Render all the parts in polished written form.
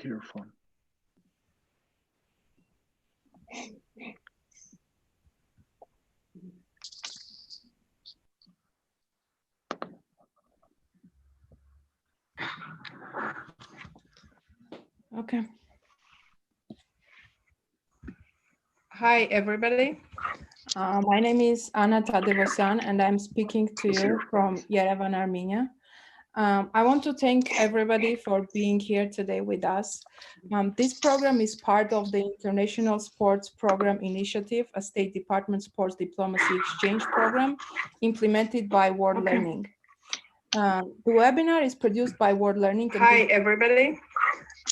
to your phone. Okay. Hi, everybody. My name is Anna Tadevosyan, and I'm speaking to you from Yerevan, Armenia. I want to thank everybody for being here today with us. This program is part of the International Sports Program Initiative, a State Department Sports Diplomacy Exchange Program implemented by World Learning. The webinar is produced by World Learning. Hi, everybody.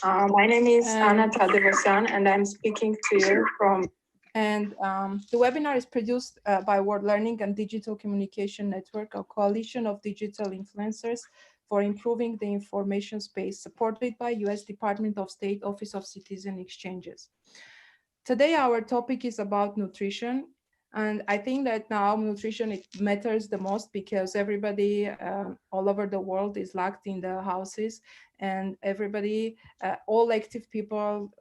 My name is Anna Tadevosyan, and I'm speaking to you from. The webinar is produced by World Learning and Digital Communication Network, a coalition of digital influencers for improving the information space, supported by U.S. Department of State Office of Citizen Exchanges. Today, our topic is about nutrition. And I think that now nutrition, it matters the most because everybody all over the world is locked in the houses, and everybody, all active people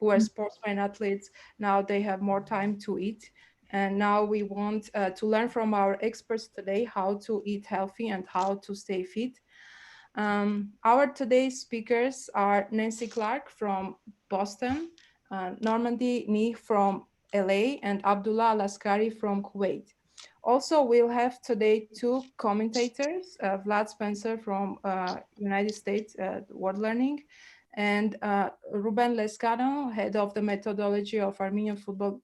who are sportsmen, athletes, now they have more time to eat. And now we want to learn from our experts today how to eat healthy and how to stay fit. Our today's speakers are Nancy Clark from Boston, Normandy Ni from LA, and Abdullah Alaskari from Kuwait. Also, we'll have today two commentators, Vlad Spencer from United States World Learning, and Ruben Lescano, head of the methodology of Armenian Football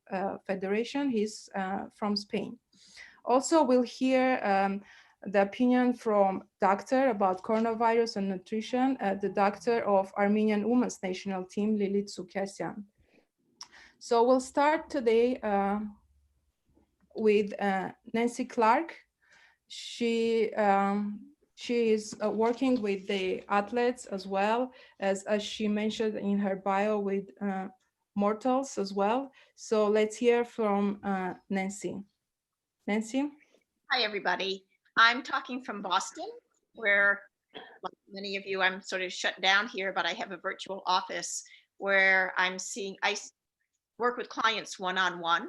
Federation. He's from Spain. Also, we'll hear the opinion from doctor about coronavirus and nutrition, the doctor of Armenian women's national team, Lilith Sukasyan. So we'll start today with Nancy Clark. She is working with the athletes as well as she mentioned in her bio, with mortals as well. So let's hear from Nancy. Nancy? Hi, everybody. I'm talking from Boston, where, like many of you, I'm sort of shut down here, but I have a virtual office where I work with clients one-on-one.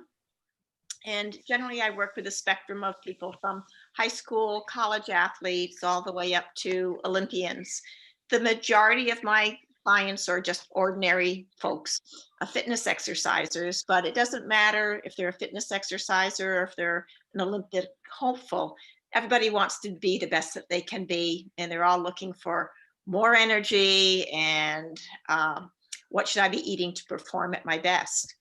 And generally, I work with a spectrum of people from high school, college athletes, all the way up to Olympians. The majority of my clients are just ordinary folks, fitness exercisers, but it doesn't matter if they're a fitness exerciser or if they're an Olympic hopeful. Everybody wants to be the best that they can be, and they're all looking for more energy and what should I be eating to perform at my best.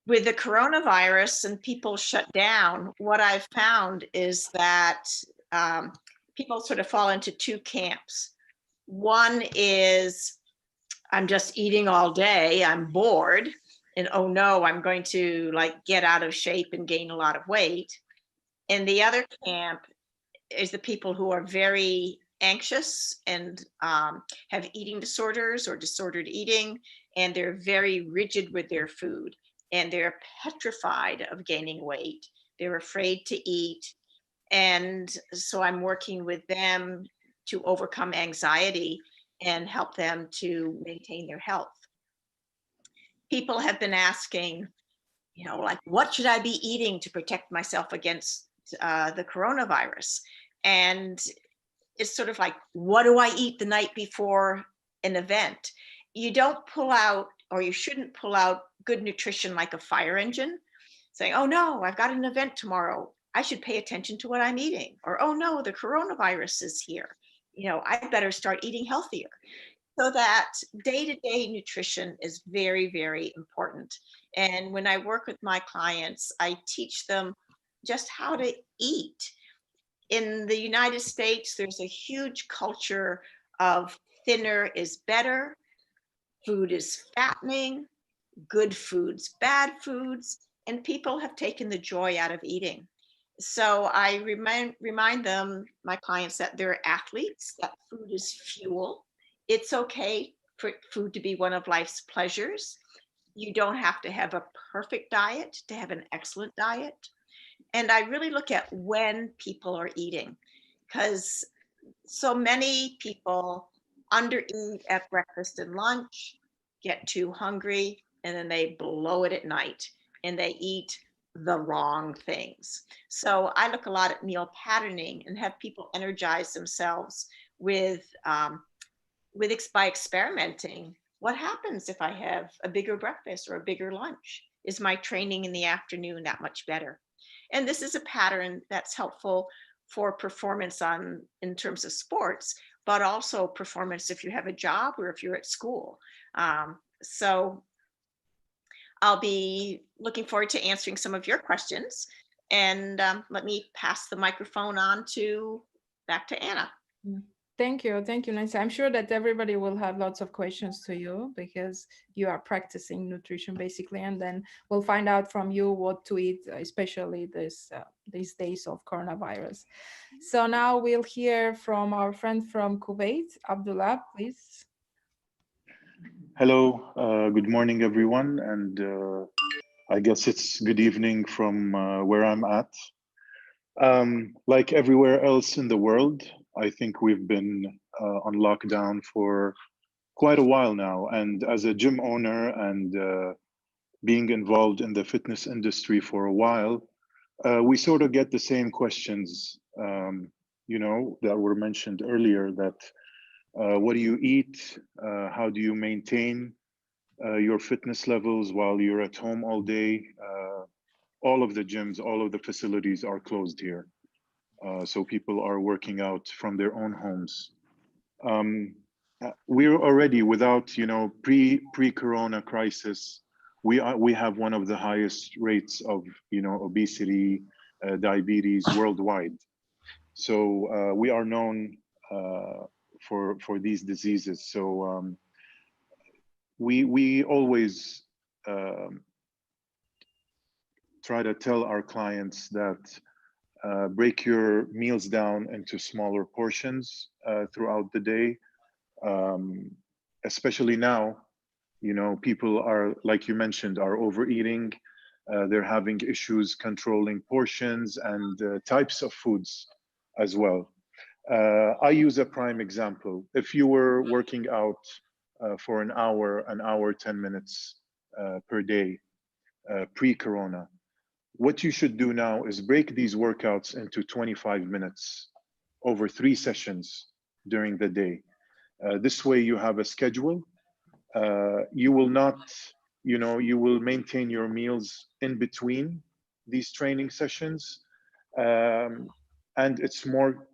With the coronavirus and people shut down, what I've found is that people sort of fall into two camps. One is, I'm just eating all day, I'm bored, and oh no, I'm going to get out of shape and gain a lot of weight. And the other camp is the people who are very anxious and have eating disorders or disordered eating, and they're very rigid with their food, and they're petrified of gaining weight. They're afraid to eat. And so I'm working with them to overcome anxiety and help them to maintain their health. People have been asking, what should I be eating to protect myself against the coronavirus? And it's sort of like, what do I eat the night before an event? You don't pull out, or you shouldn't pull out good nutrition like a fire engine, saying, oh no, I've got an event tomorrow, I should pay attention to what I'm eating. Or, oh no, the coronavirus is here, I better start eating healthier. So that day-to-day nutrition is very, very important. And when I work with my clients, I teach them just how to eat. In the United States, there's a huge culture of thinner is better, food is fattening, good foods, bad foods, and people have taken the joy out of eating. So I remind them, my clients, that they're athletes, that food is fuel. It's okay for food to be one of life's pleasures. You don't have to have a perfect diet to have an excellent diet. And I really look at when people are eating, because so many people undereat at breakfast and lunch, get too hungry, and then they blow it at night and they eat the wrong things. So I look a lot at meal patterning and have people energize themselves by experimenting. What happens if I have a bigger breakfast or a bigger lunch? Is my training in the afternoon that much better? And this is a pattern that's helpful for performance in terms of sports, but also performance if you have a job or if you're at school. So I'll be looking forward to answering some of your questions. And let me pass the microphone on back to Anna. Thank you, Nancy. I'm sure that everybody will have lots of questions to you because you are practicing nutrition basically, and then we'll find out from you what to eat, especially these days of coronavirus. So now we'll hear from our friend from Kuwait, Abdullah, please. Hello, good morning, everyone, and I guess it's good evening from where I'm at. Like everywhere else in the world, I think we've been on lockdown for quite a while now. And as a gym owner and being involved in the fitness industry for a while, we sort of get the same questions, that were mentioned earlier, that what do you eat? How do you maintain your fitness levels while you're at home all day? All of the gyms, all of the facilities are closed here. So people are working out from their own homes. We're already without, pre-corona crisis, we have one of the highest rates of, obesity, diabetes worldwide. So we are known for these diseases. So we always try to tell our clients that break your meals down into smaller portions throughout the day. Especially now, people are, like you mentioned, are overeating. They're having issues controlling portions and types of foods as well. I use a prime example. If you were working out for an hour, 10 minutes per day, pre-corona, what you should do now is break these workouts into 25 minutes over 3 sessions during the day. This way you have a schedule. You will not, you will maintain your meals in between these training sessions. And it's more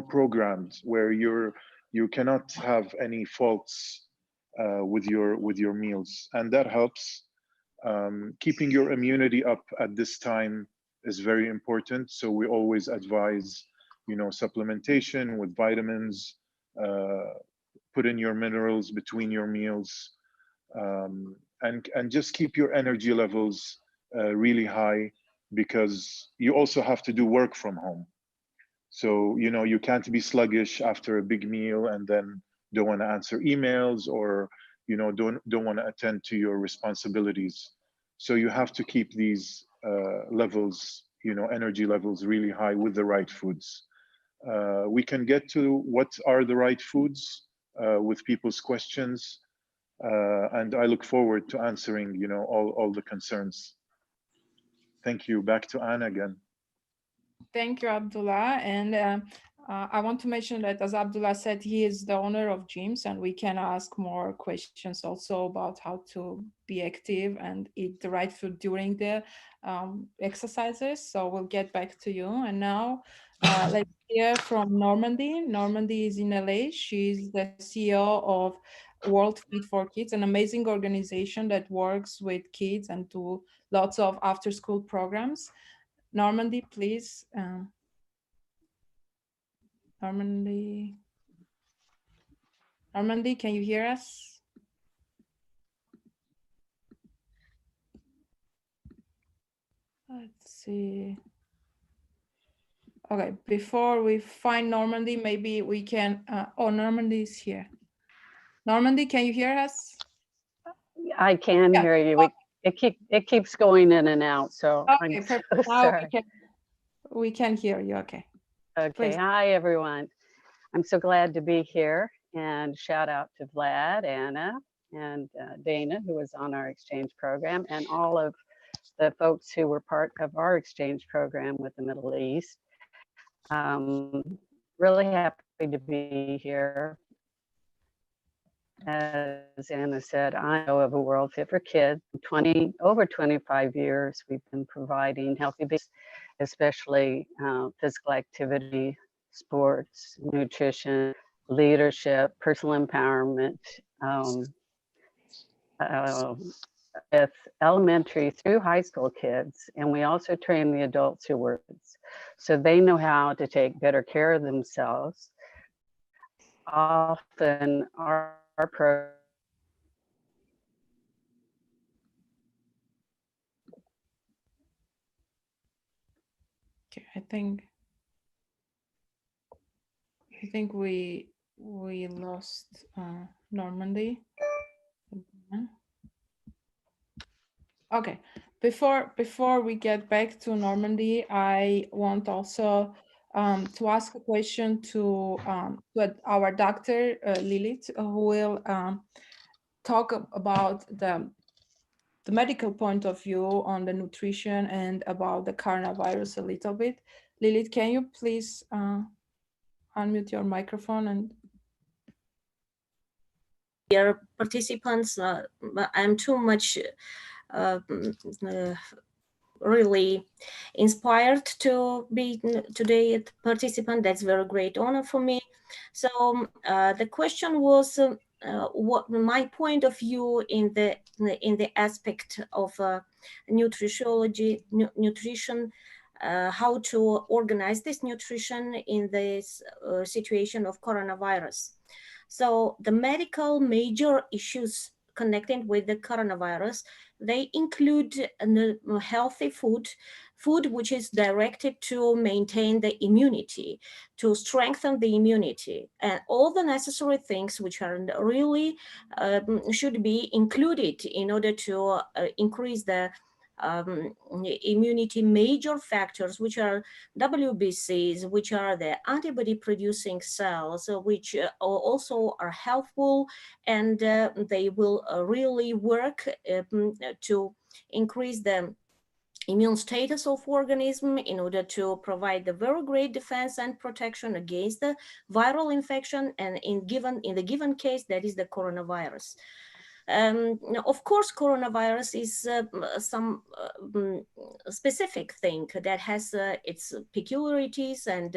programmed, where you cannot have any faults with your meals, and that helps. Keeping your immunity up at this time is very important. So we always advise, supplementation with vitamins, put in your minerals between your meals, and just keep your energy levels really high, because you also have to do work from home. So, you can't be sluggish after a big meal and then don't want to answer emails, or don't want to attend to your responsibilities. So you have to keep these levels, energy levels really high with the right foods. We can get to what are the right foods with people's questions, and I look forward to answering, all the concerns. Thank you. Back to Anna again. Thank you, Abdullah. And I want to mention that, as Abdullah said, he is the owner of gyms, and we can ask more questions also about how to be active and eat the right food during the exercises. So we'll get back to you. And now let's hear from Normandy. Normandy is in LA. She's the CEO of World Fit for Kids, an amazing organization that works with kids and do lots of after-school programs. Normandy, please. Normandy, can you hear us? Let's see. Okay, before we find Normandy, maybe we can, oh, Normandy is here. Normandy, can you hear us? I can hear you. It keeps going in and out, so okay, I'm perfect. so Now sorry. we can hear you, okay. Okay, Please. hi everyone. I'm so glad to be here, And shout out to Vlad, Anna, and Dana, who was on our exchange program, and all of the folks who were part of our exchange program with the Middle East. Really happy to be here. As Anna said, I know of a world fit for kids. Over 25 years, we've been providing healthy basics, especially physical activity, sports, nutrition, leadership, personal empowerment, with elementary through high school kids. And we also train the adults who work, so they know how to take better care of themselves. Often our program Okay, I think we lost Normandy. Okay, before we get back to Normandy, I want also to ask a question to our doctor Lilith, who will talk about the medical point of view on the nutrition and about the coronavirus a little bit. Lilith, can you please unmute your microphone? And dear participants, I'm too much really inspired to be today a participant. That's a very great honor for me. So the question was what my point of view in the aspect of nutritiology, nutrition, how to organize this nutrition in this situation of coronavirus. So the medical major issues connected with the coronavirus, they include healthy food which is directed to maintain the immunity, to strengthen the immunity, and all the necessary things which are really should be included in order to increase the immunity major factors, which are WBCs, which are the antibody producing cells, which also are helpful, and they will really work to increase the immune status of organism in order to provide the very great defense and protection against the viral infection, and in the given case, that is the coronavirus. Of course, coronavirus is some specific thing that has its peculiarities and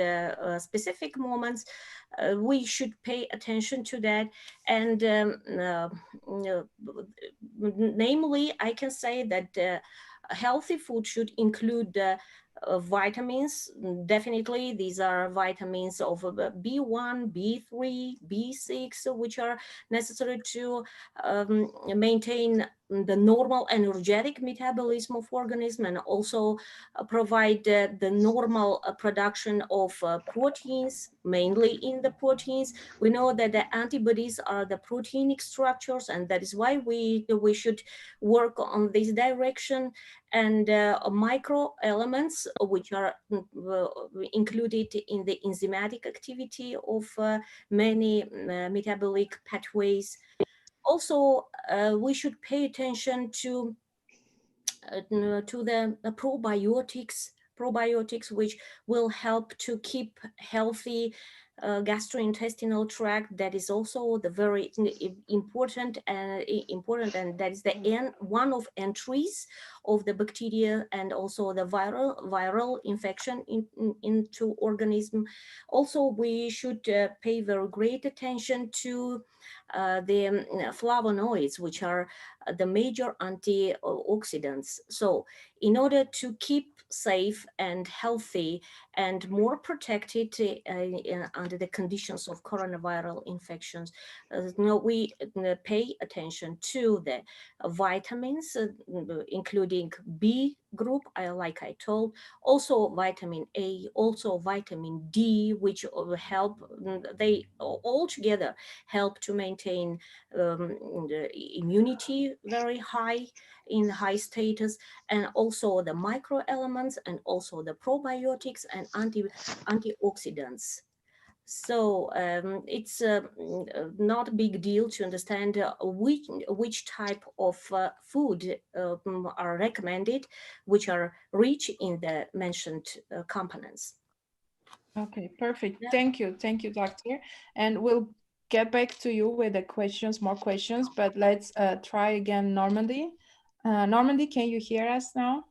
specific moments. We should pay attention to that. And namely, I can say that healthy food should include vitamins. Definitely, these are vitamins of B1, B3, B6, which are necessary to maintain the normal energetic metabolism of organism, and also provide the normal production of proteins, mainly in the proteins. We know that the antibodies are the proteinic structures, and that is why we should work on this direction. And micro elements, which are included in the enzymatic activity of many metabolic pathways. Also, we should pay attention to the probiotics, which will help to keep healthy gastrointestinal tract. That is also the very important, and that is the one of entries of the bacteria and also the viral infection into organism. Also, we should pay very great attention to the flavonoids, which are the major antioxidants. So in order to keep safe and healthy and more protected under the conditions of coronavirus infections, we pay attention to the vitamins, including B group, like I told, also vitamin A, also vitamin D, which help, they all together help to maintain the immunity very high, in high status, and also the microelements, and also the probiotics and antioxidants. So it's not a big deal to understand which type of food are recommended, which are rich in the mentioned components. Okay, perfect. Yeah. Thank you, doctor. And we'll get back to you with the questions, more questions, but let's try again, Normandy. Normandy, can you hear us now?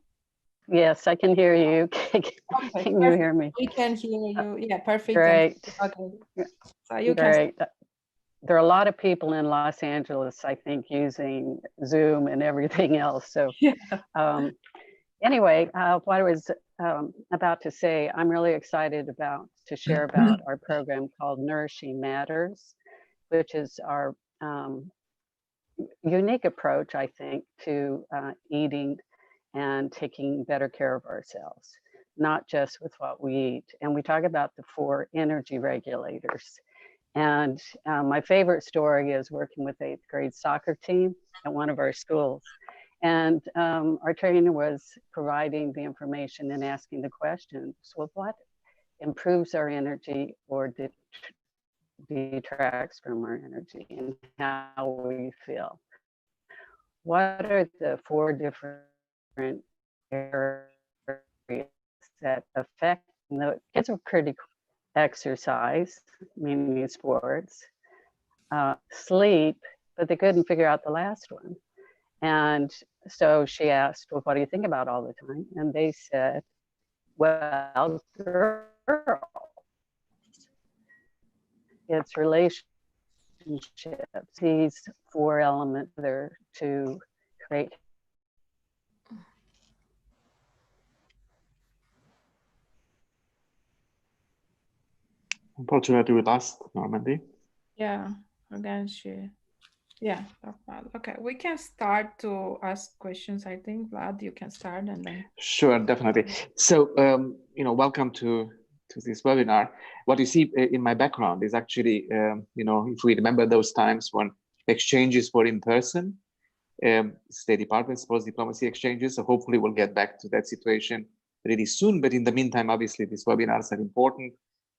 Yes, I can hear you. Okay, Can you perfect. hear me? We can hear you. Yeah, perfect. Great. Okay. So you can. Great. There are a lot of people in Los Angeles, I think, using Zoom and everything else. So Yeah. anyway, what I was about to say, I'm really excited to share about our program called Nourishing Matters, which is our unique approach, I think, to eating and taking better care of ourselves, not just with what we eat. And we talk about the 4 energy regulators. And my favorite story is working with 8th grade soccer team at one of our schools. And our trainer was providing the information and asking the questions, well, what improves our energy or detracts from our energy and how we feel? What are the 4 different areas that affect the kids are pretty exercise, meaning sports, sleep, but they couldn't figure out the last one. And so she asked, well, what do you think about all the time? And they said, well, girls. It's relationships. These 4 elements there to create. Unfortunately, we lost Normandy. Yeah, again, yeah. Okay, we can start to ask questions. I think, Vlad, you can start and then. Sure, definitely. So, welcome to this webinar. What you see in my background is actually, if we remember those times when exchanges were in person, State Department, sports diplomacy exchanges. So hopefully we'll get back to that situation really soon. But in the meantime, obviously, these webinars are important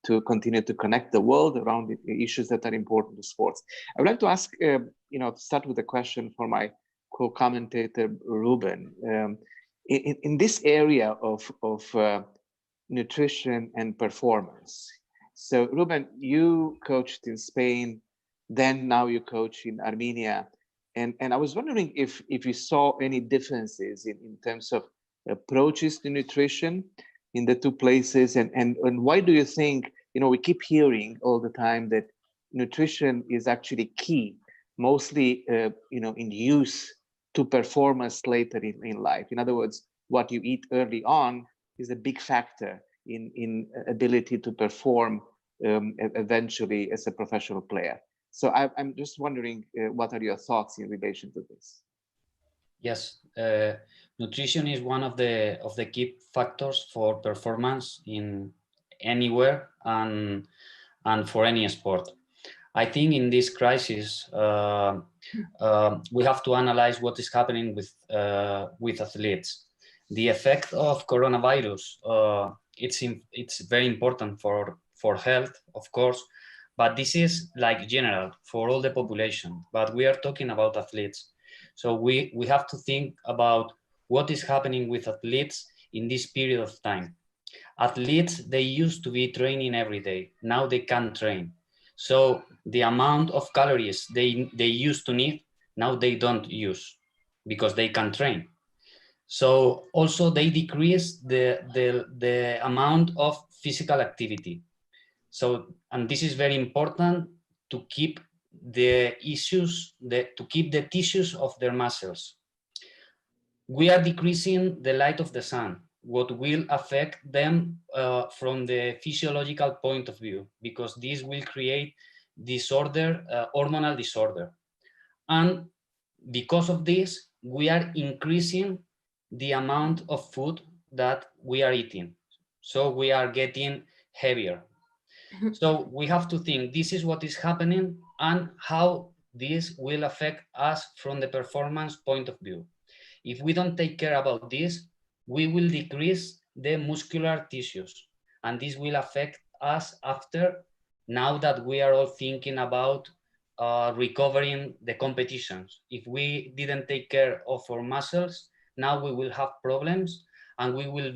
to continue to connect the world around the issues that are important to sports. I would like to ask, to start with a question for my co-commentator, Ruben. In this area of nutrition and performance. So Ruben, you coached in Spain, then now you coach in Armenia. And I was wondering if you saw any differences in terms of approaches to nutrition in the 2 places, and why do you think, we keep hearing all the time that nutrition is actually key, mostly in use to performance later in life. In other words, what you eat early on is a big factor in ability to perform eventually as a professional player. So I'm just wondering, what are your thoughts in relation to this? Yes, nutrition is one of the key factors for performance in anywhere and for any sport. I think in this crisis, we have to analyze what is happening with athletes. The effect of coronavirus, it's very important for health, of course, but this is like general for all the population. But we are talking about athletes, so we have to think about what is happening with athletes in this period of time. Athletes, they used to be training every day. Now they can't train. So the amount of calories they used to need, now they don't use because they can train. So also they decrease the amount of physical activity. So, and this is very important to keep the tissues of their muscles. We are decreasing the light of the sun, what will affect them from the physiological point of view, because this will create disorder, hormonal disorder. And because of this, we are increasing the amount of food that we are eating. So we are getting heavier. So we have to think, this is what is happening and how this will affect us from the performance point of view. If we don't take care about this, we will decrease the muscular tissues, and this will affect us after now that we are all thinking about recovering the competitions. If we didn't take care of our muscles, now we will have problems and we will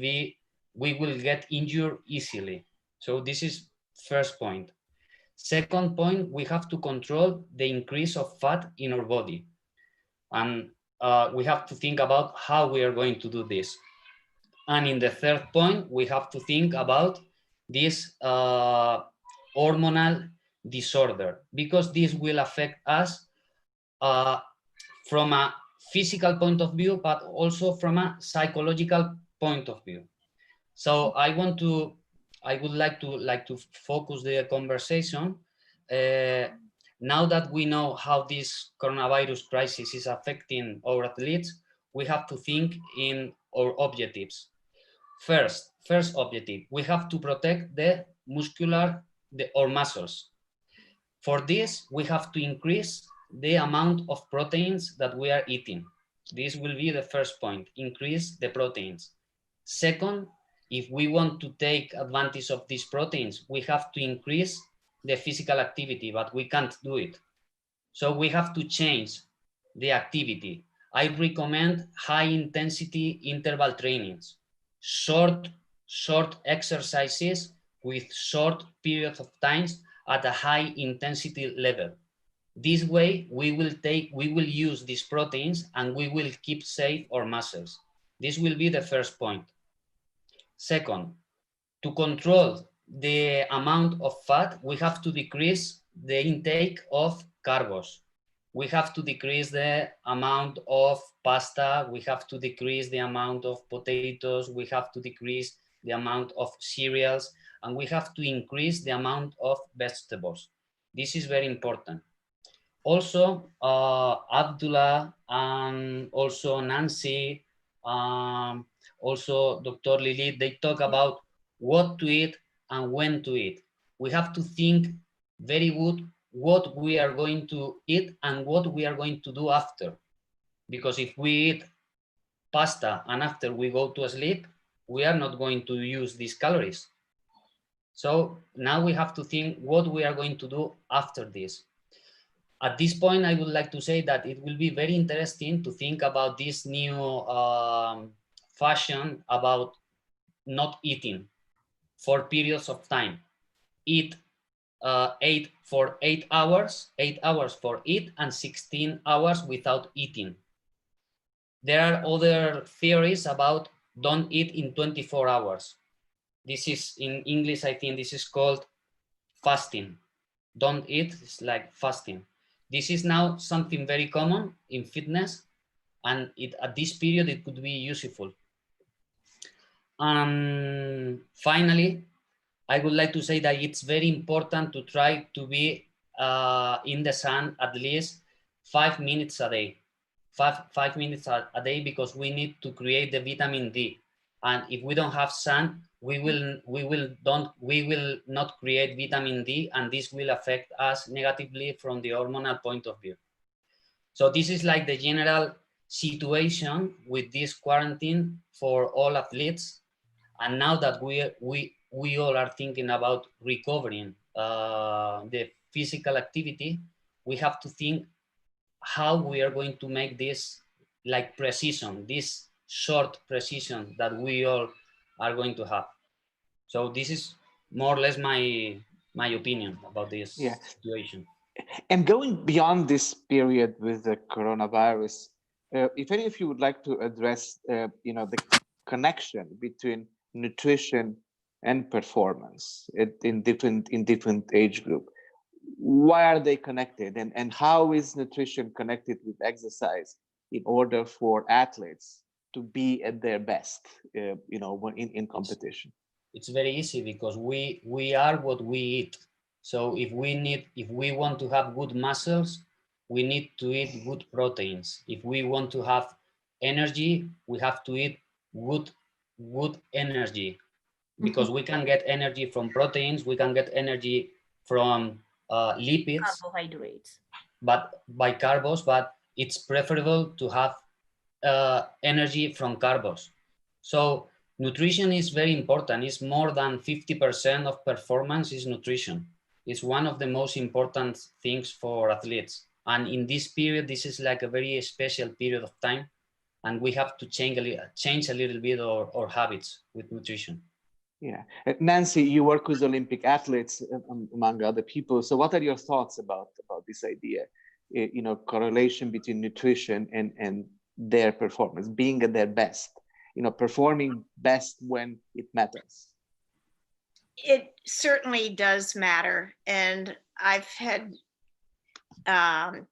get injured easily. So this is first point. Second point, we have to control the increase of fat in our body. And we have to think about how we are going to do this. And in the third point, we have to think about this hormonal disorder, because this will affect us from a physical point of view, but also from a psychological point of view. So I would like to focus the conversation. Now that we know how this coronavirus crisis is affecting our athletes, we have to think in our objectives. First objective, we have to protect our muscles. For this, we have to increase the amount of proteins that we are eating. This will be the first point, increase the proteins. Second, if we want to take advantage of these proteins, we have to increase the physical activity, but we can't do it. So we have to change the activity. I recommend high intensity interval trainings, short exercises with short periods of times at a high intensity level. This way, we will use these proteins and we will keep safe our muscles. This will be the first point. Second, to control the amount of fat, we have to decrease the intake of carbs. We have to decrease the amount of pasta. We have to decrease the amount of potatoes. We have to decrease the amount of cereals, and we have to increase the amount of vegetables. This is very important. Also, Abdullah and also Nancy, also Dr. Lilith, they talk about what to eat and when to eat. We have to think very good what we are going to eat and what we are going to do after. Because if we eat pasta and after we go to sleep, we are not going to use these calories. So now we have to think what we are going to do after this. At this point, I would like to say that it will be very interesting to think about this new fashion about not eating for periods of time. Eat 8 hours for eat and 16 hours without eating. There are other theories about don't eat in 24 hours. This is in English, I think this is called fasting. Don't eat, it's like fasting. This is now something very common in fitness, and at this period it could be useful. Finally, I would like to say that it's very important to try to be in the sun at least 5 minutes a day. 5 minutes a day, because we need to create the vitamin D. And if we don't have sun, we will not create vitamin D, and this will affect us negatively from the hormonal point of view. So this is like the general situation with this quarantine for all athletes. And now that we all are thinking about recovering the physical activity, we have to think how we are going to make this like precision, this short precision that we all are going to have. So this is more or less my opinion about this situation. And going beyond this period with the coronavirus, if any of you would like to address, the connection between nutrition and performance in different age group, why are they connected, and how is nutrition connected with exercise in order for athletes to be at their best, in competition? It's very easy, because we are what we eat. So if we want to have good muscles, we need to eat good proteins. If we want to have energy, we have to eat good energy, because we can get energy from proteins, we can get energy from lipids, carbohydrates, but by carbs, but it's preferable to have energy from carbs. So nutrition is very important. It's more than 50% of performance is nutrition. is one of the most important things for athletes. And in this period, this is like a very special period of time, and we have to change a little bit our habits with nutrition. Yeah, Nancy, you work with Olympic athletes among other people. So, what are your thoughts about this idea? You know, correlation between nutrition and their performance, being at their best. You know, performing best when it matters. It certainly does matter, and I've had I've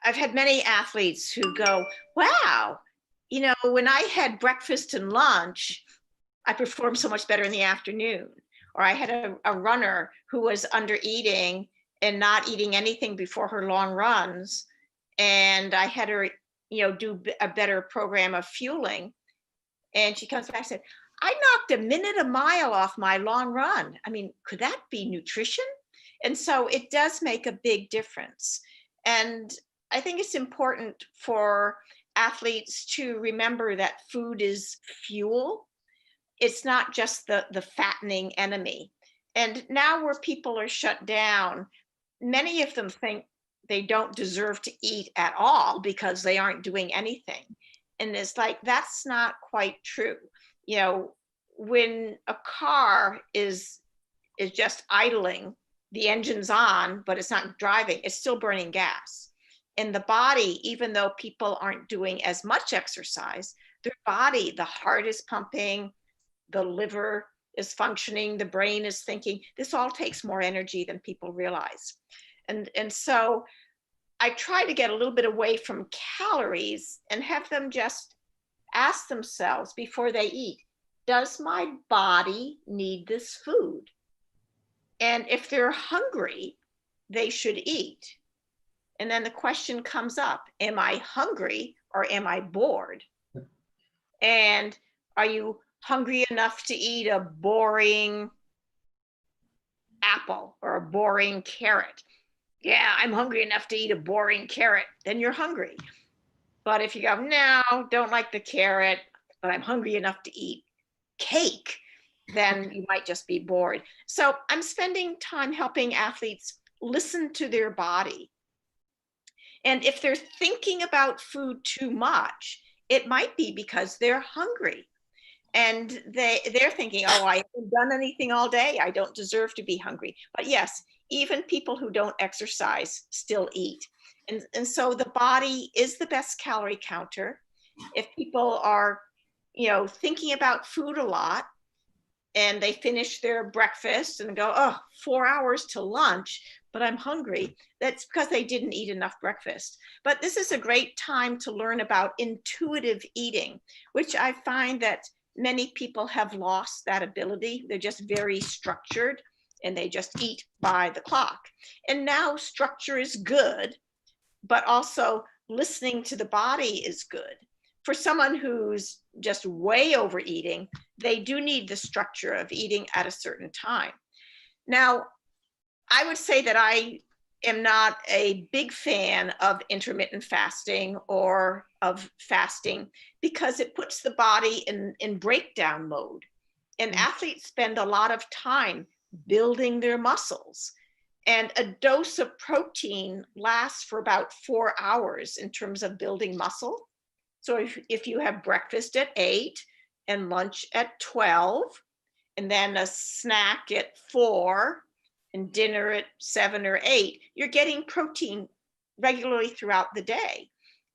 had many athletes who go, "Wow, you know, when I had breakfast and lunch, I performed so much better in the afternoon." Or I had a runner who was under eating and not eating anything before her long runs, and I had her, you know, do a better program of fueling, and she comes back and said, "I knocked a minute a mile off my long run." I mean, could that be nutrition? And so it does make a big difference. And I think it's important for athletes to remember that food is fuel. It's not just the fattening enemy. And now where people are shut down, many of them think they don't deserve to eat at all because they aren't doing anything. And it's like, that's not quite true. You know, when a car is just idling, the engine's on, but it's not driving, it's still burning gas. In the body, even though people aren't doing as much exercise, their body, the heart is pumping, the liver is functioning, the brain is thinking. This all takes more energy than people realize. And so I try to get a little bit away from calories and have them just ask themselves before they eat, does my body need this food? And if they're hungry, they should eat. And then the question comes up, am I hungry or am I bored? And are you hungry enough to eat a boring apple or a boring carrot? Yeah, I'm hungry enough to eat a boring carrot. Then you're hungry. But if you go, no, don't like the carrot, but I'm hungry enough to eat cake, then you might just be bored. So I'm spending time helping athletes listen to their body. And if they're thinking about food too much, it might be because they're hungry. And they're thinking, oh, I haven't done anything all day, I don't deserve to be hungry. But yes, even people who don't exercise still eat. And so the body is the best calorie counter. If people are, you know, thinking about food a lot and they finish their breakfast and go, oh, 4 hours to lunch, but I'm hungry, that's because they didn't eat enough breakfast. But this is a great time to learn about intuitive eating, which I find that many people have lost that ability. They're just very structured and they just eat by the clock. And now structure is good, but also listening to the body is good. For someone who's just way overeating, they do need the structure of eating at a certain time. Now, I would say that I am not a big fan of intermittent fasting or of fasting because it puts the body in breakdown mode. And athletes spend a lot of time building their muscles. And a dose of protein lasts for about 4 hours in terms of building muscle. So if you have breakfast at 8 and lunch at 12, and then a snack at 4 and dinner at 7 or 8, you're getting protein regularly throughout the day.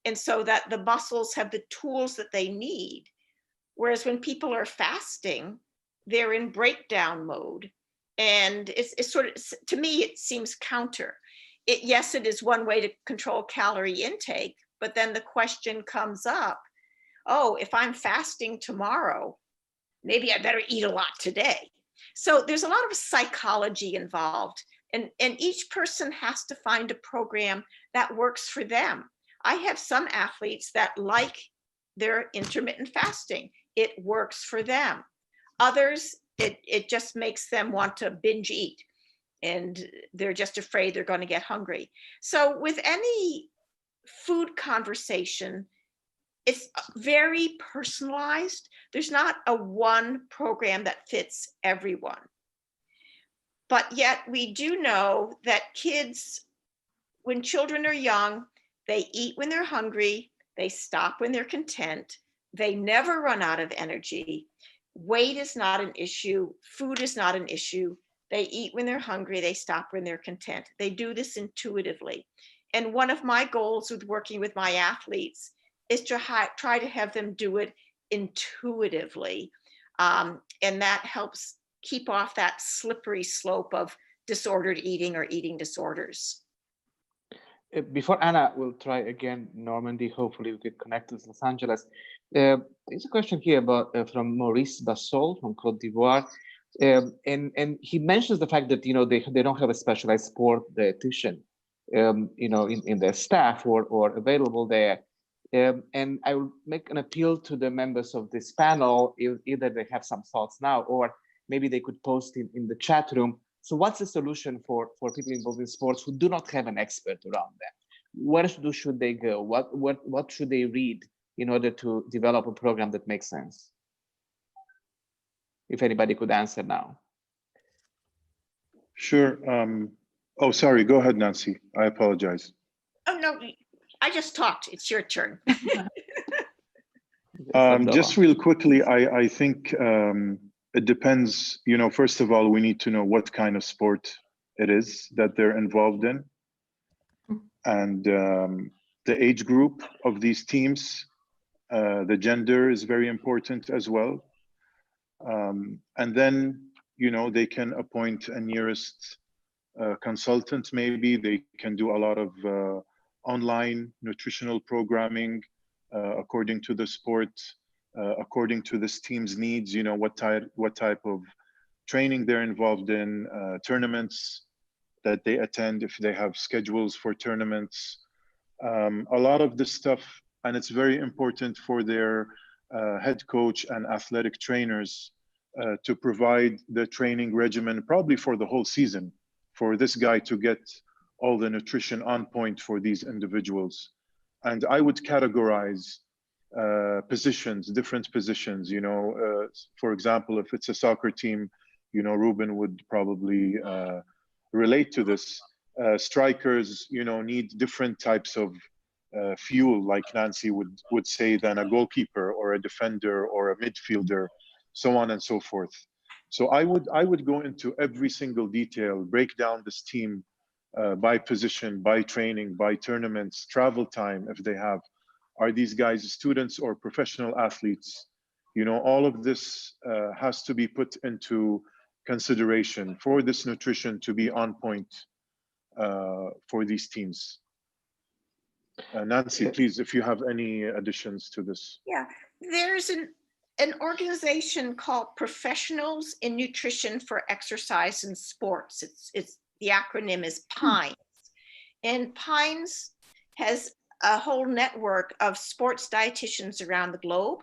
And so that the muscles have the tools that they need. Whereas when people are fasting, they're in breakdown mode. And it's sort of, to me, it seems counter. Yes, it is one way to control calorie intake, but then the question comes up, oh, if I'm fasting tomorrow, maybe I better eat a lot today. So there's a lot of psychology involved, and each person has to find a program that works for them. I have some athletes that like their intermittent fasting. It works for them. Others, it just makes them want to binge eat, and they're just afraid they're going to get hungry. So with any food conversation, it's very personalized. There's not a one program that fits everyone. But yet we do know that kids, when children are young, they eat when they're hungry, they stop when they're content, they never run out of energy. Weight is not an issue, food is not an issue. They eat when they're hungry, they stop when they're content. They do this intuitively. And one of my goals with working with my athletes is to try to have them do it intuitively. And that helps keep off that slippery slope of disordered eating or eating disorders. Before Anna will try again, Normandy, hopefully we could connect with Los Angeles. There's a question here about from Maurice Bassol from Cote d'Ivoire. And he mentions the fact that, they don't have a specialized sport dietitian, in their staff or available there. And I will make an appeal to the members of this panel, either they have some thoughts now, or maybe they could post in the chat room. So what's the solution for people involved in sports who do not have an expert around them? Where should they go? What should they read in order to develop a program that makes sense? If anybody could answer now. Sure. Oh, sorry. Go ahead, Nancy. I apologize. Oh, no, I just talked. It's your turn. Just real quickly, I think it depends, first of all, we need to know what kind of sport it is that they're involved in. And the age group of these teams, the gender is very important as well. And then, they can appoint a nearest consultant, maybe. They can do a lot of online nutritional programming according to the sport, according to this team's needs, what type of training they're involved in, tournaments that they attend, if they have schedules for tournaments, a lot of this stuff. And it's very important for their head coach and athletic trainers to provide the training regimen, probably for the whole season, for this guy to get all the nutrition on point for these individuals. And I would categorize positions, different positions, for example, if it's a soccer team, Ruben would probably relate to this. Strikers, need different types of fuel, like Nancy would say, than a goalkeeper or a defender or a midfielder, so on and so forth. So I would go into every single detail, break down this team by position, by training, by tournaments, travel time, if they have. Are these guys students or professional athletes? All of this has to be put into consideration for this nutrition to be on point for these teams. Nancy, please, if you have any additions to this. Yeah, there's an organization called Professionals in Nutrition for Exercise and Sports. It's the acronym is PINES. And PINES has a whole network of sports dietitians around the globe.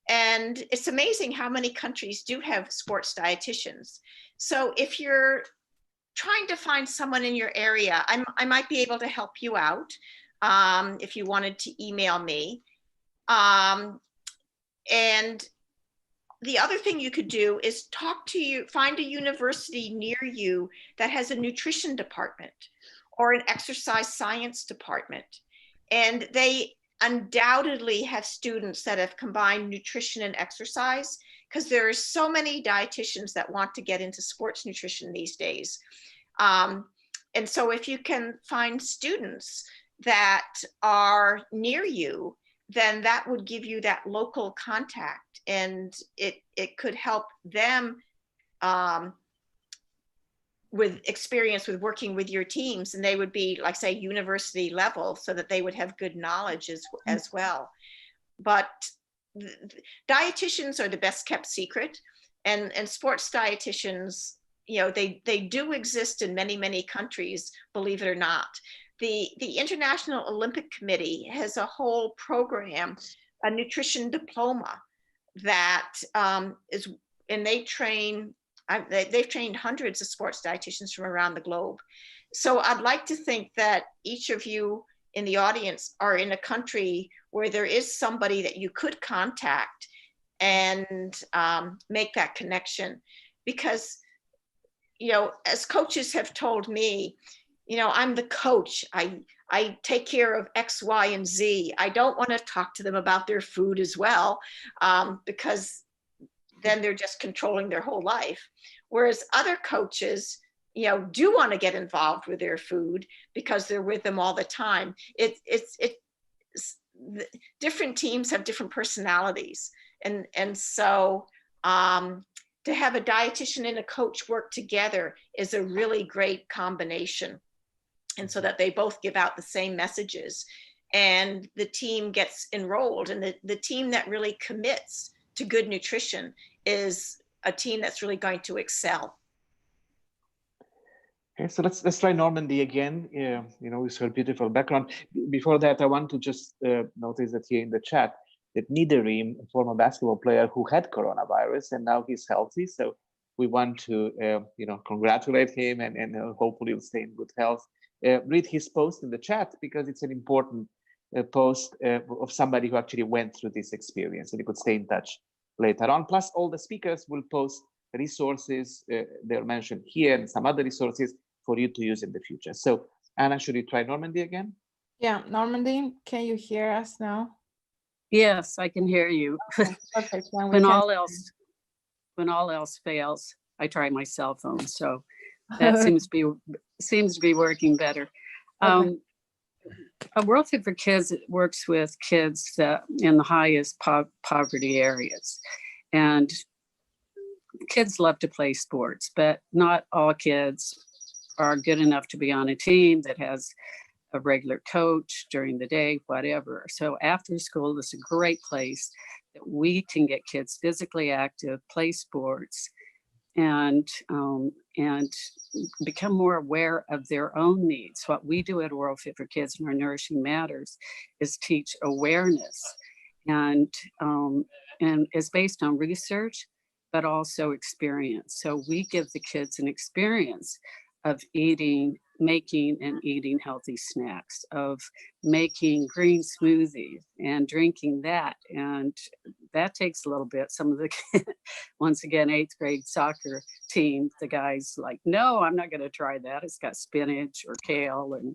And it's amazing how many countries do have sports dietitians. So if you're trying to find someone in your area, I might be able to help you out if you wanted to email me. And the other thing you could do is find a university near you that has a nutrition department or an exercise science department. And they undoubtedly have students that have combined nutrition and exercise, because there are so many dietitians that want to get into sports nutrition these days. And so if you can find students that are near you, then that would give you that local contact, and it could help them with experience with working with your teams, and they would be, like, say, university level, so that they would have good knowledge as well. But dietitians are the best kept secret, and sports dietitians, they do exist in many, many countries, believe it or not. The International Olympic Committee has a whole program, a nutrition diploma that is, and they've trained hundreds of sports dietitians from around the globe. So I'd like to think that each of you in the audience are in a country where there is somebody that you could contact and make that connection, because you know, as coaches have told me, you know, I'm the coach. I take care of X, Y, and Z. I don't want to talk to them about their food as well, because then they're just controlling their whole life. Whereas other coaches, you know, do want to get involved with their food because they're with them all the time. Different teams have different personalities, and so to have a dietitian and a coach work together is a really great combination, and so that they both give out the same messages, and the team gets enrolled, and the team that really commits to good nutrition is a team that's really going to excel. Okay, so let's try Normandy again. Yeah, you know, with her beautiful background. Before that, I want to just notice that here in the chat that Nidarim, a former basketball player who had coronavirus and now he's healthy. So we want to, you know, congratulate him and hopefully he'll stay in good health. Read his post in the chat because it's an important post of somebody who actually went through this experience, and you could stay in touch later on. Plus, all the speakers will post resources they're mentioned here and some other resources for you to use in the future. So Anna, should you try Normandy again? Yeah, Normandy, can you hear us now? Yes, I can hear you. Okay, perfect. When all else fails, I try my cell phone. So that seems to be working better. Okay. World Fit for Kids works with kids in the highest poverty areas, and kids love to play sports, but not all kids are good enough to be on a team that has a regular coach during the day, whatever. So after school is a great place that we can get kids physically active, play sports, and become more aware of their own needs. What we do at World Fit for Kids and our Nourishing Matters is teach awareness, and it's based on research, but also experience. So we give the kids an experience of making and eating healthy snacks, of making green smoothies and drinking that. And that takes a little bit. Some of the, once again, 8th grade soccer team, the guys like, no, I'm not going to try that. It's got spinach or kale and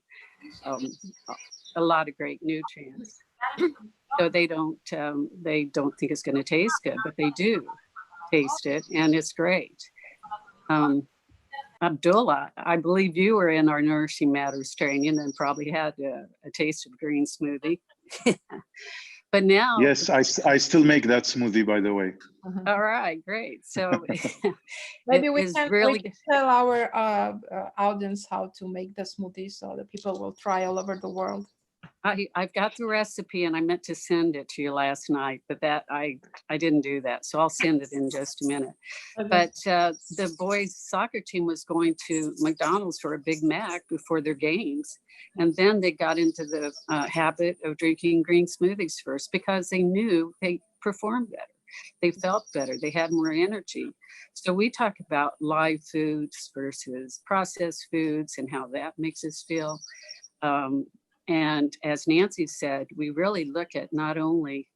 a lot of great nutrients. So they don't think it's going to taste good, but they do taste it, and it's great. Abdullah, I believe you were in our Nourishing Matters training and probably had a taste of green smoothie. But now, yes, I still make that smoothie, by the way. All right, great. So maybe we can tell our audience how to make the smoothie so that people will try all over the world. I've got the recipe, and I meant to send it to you last night, but that I didn't do that. So I'll send it in just a minute. Okay. But the boys' soccer team was going to McDonald's for a Big Mac before their games. And then they got into the habit of drinking green smoothies first because they knew they performed better. They felt better. They had more energy. So we talk about live foods versus processed foods and how that makes us feel. And as Nancy said, we really look at not only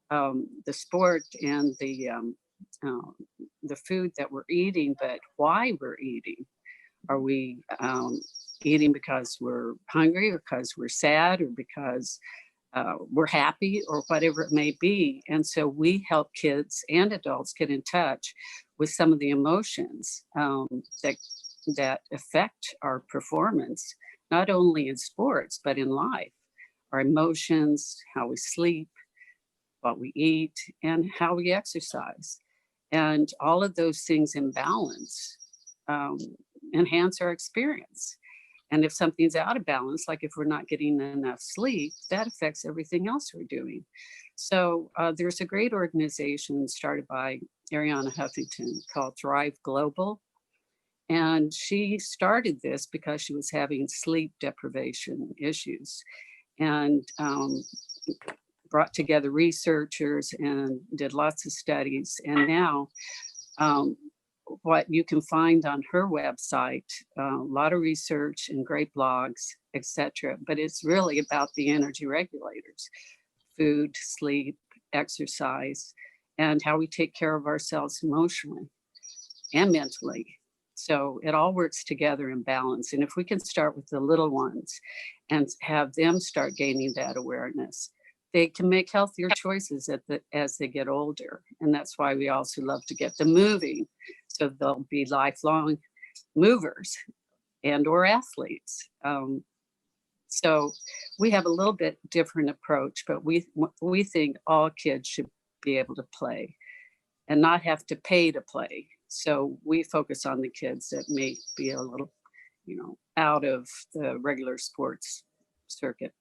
the sport and the food that we're eating, but why we're eating. Are we eating because we're hungry, or because we're sad, or because we're happy, or whatever it may be? And so we help kids and adults get in touch with some of the emotions that affect our performance, not only in sports, but in life. Our emotions, how we sleep, what we eat, and how we exercise. And all of those things in balance enhance our experience. And if something's out of balance, like if we're not getting enough sleep, that affects everything else we're doing. So there's a great organization started by Arianna Huffington called Thrive Global. And she started this because she was having sleep deprivation issues, and brought together researchers and did lots of studies. And now what you can find on her website, a lot of research and great blogs, etc. But it's really about the energy regulators: food, sleep, exercise, and how we take care of ourselves emotionally and mentally. So it all works together in balance. And if we can start with the little ones and have them start gaining that awareness, they can make healthier choices as they get older. And that's why we also love to get them moving. So they'll be lifelong movers and or athletes. So we have a little bit different approach, but we think all kids should be able to play and not have to pay to play. So we focus on the kids that may be a little, out of the regular sports circuit.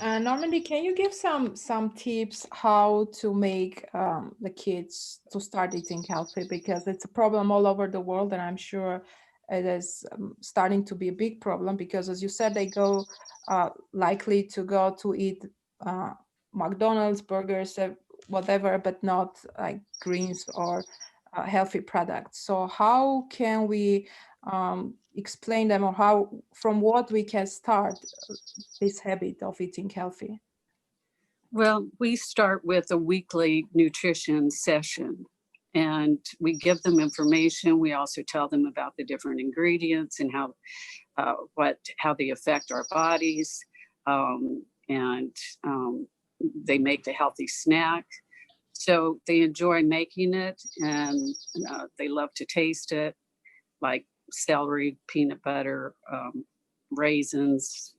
Normandy, can you give some tips how to make the kids to start eating healthy? Because it's a problem all over the world, and I'm sure it is starting to be a big problem because, as you said, they go likely to go to eat McDonald's, burgers, whatever, but not like greens or healthy products. So how can we explain them, or from what we can start this habit of eating healthy? Well, we start with a weekly nutrition session and we give them information. We also tell them about the different ingredients and how they affect our bodies. They make the healthy snack. So they enjoy making it and they love to taste it, like celery, peanut butter, raisins,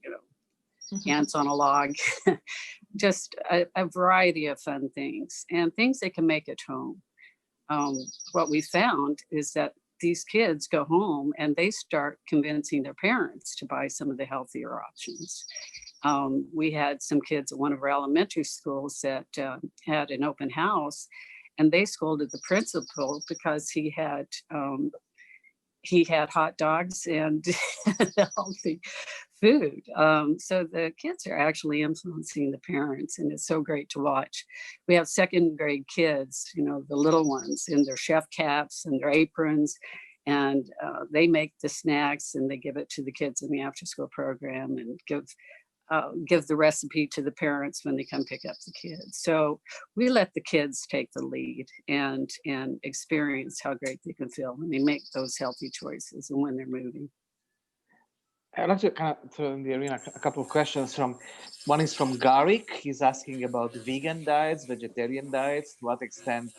ants on a log, just a variety of fun things and things they can make at home. What we found is that these kids go home and they start convincing their parents to buy some of the healthier options. We had some kids at one of our elementary schools that had an open house, and they scolded the principal because he had hot dogs and healthy food. So the kids are actually influencing the parents, and it's so great to watch. We have second grade kids, the little ones in their chef caps and their aprons, and they make the snacks and they give it to the kids in the after school program and give the recipe to the parents when they come pick up the kids. So we let the kids take the lead and experience how great they can feel when they make those healthy choices and when they're moving. I'd like to kind of throw in the arena a couple of questions. One is from Garik. He's asking about vegan diets, vegetarian diets, to what extent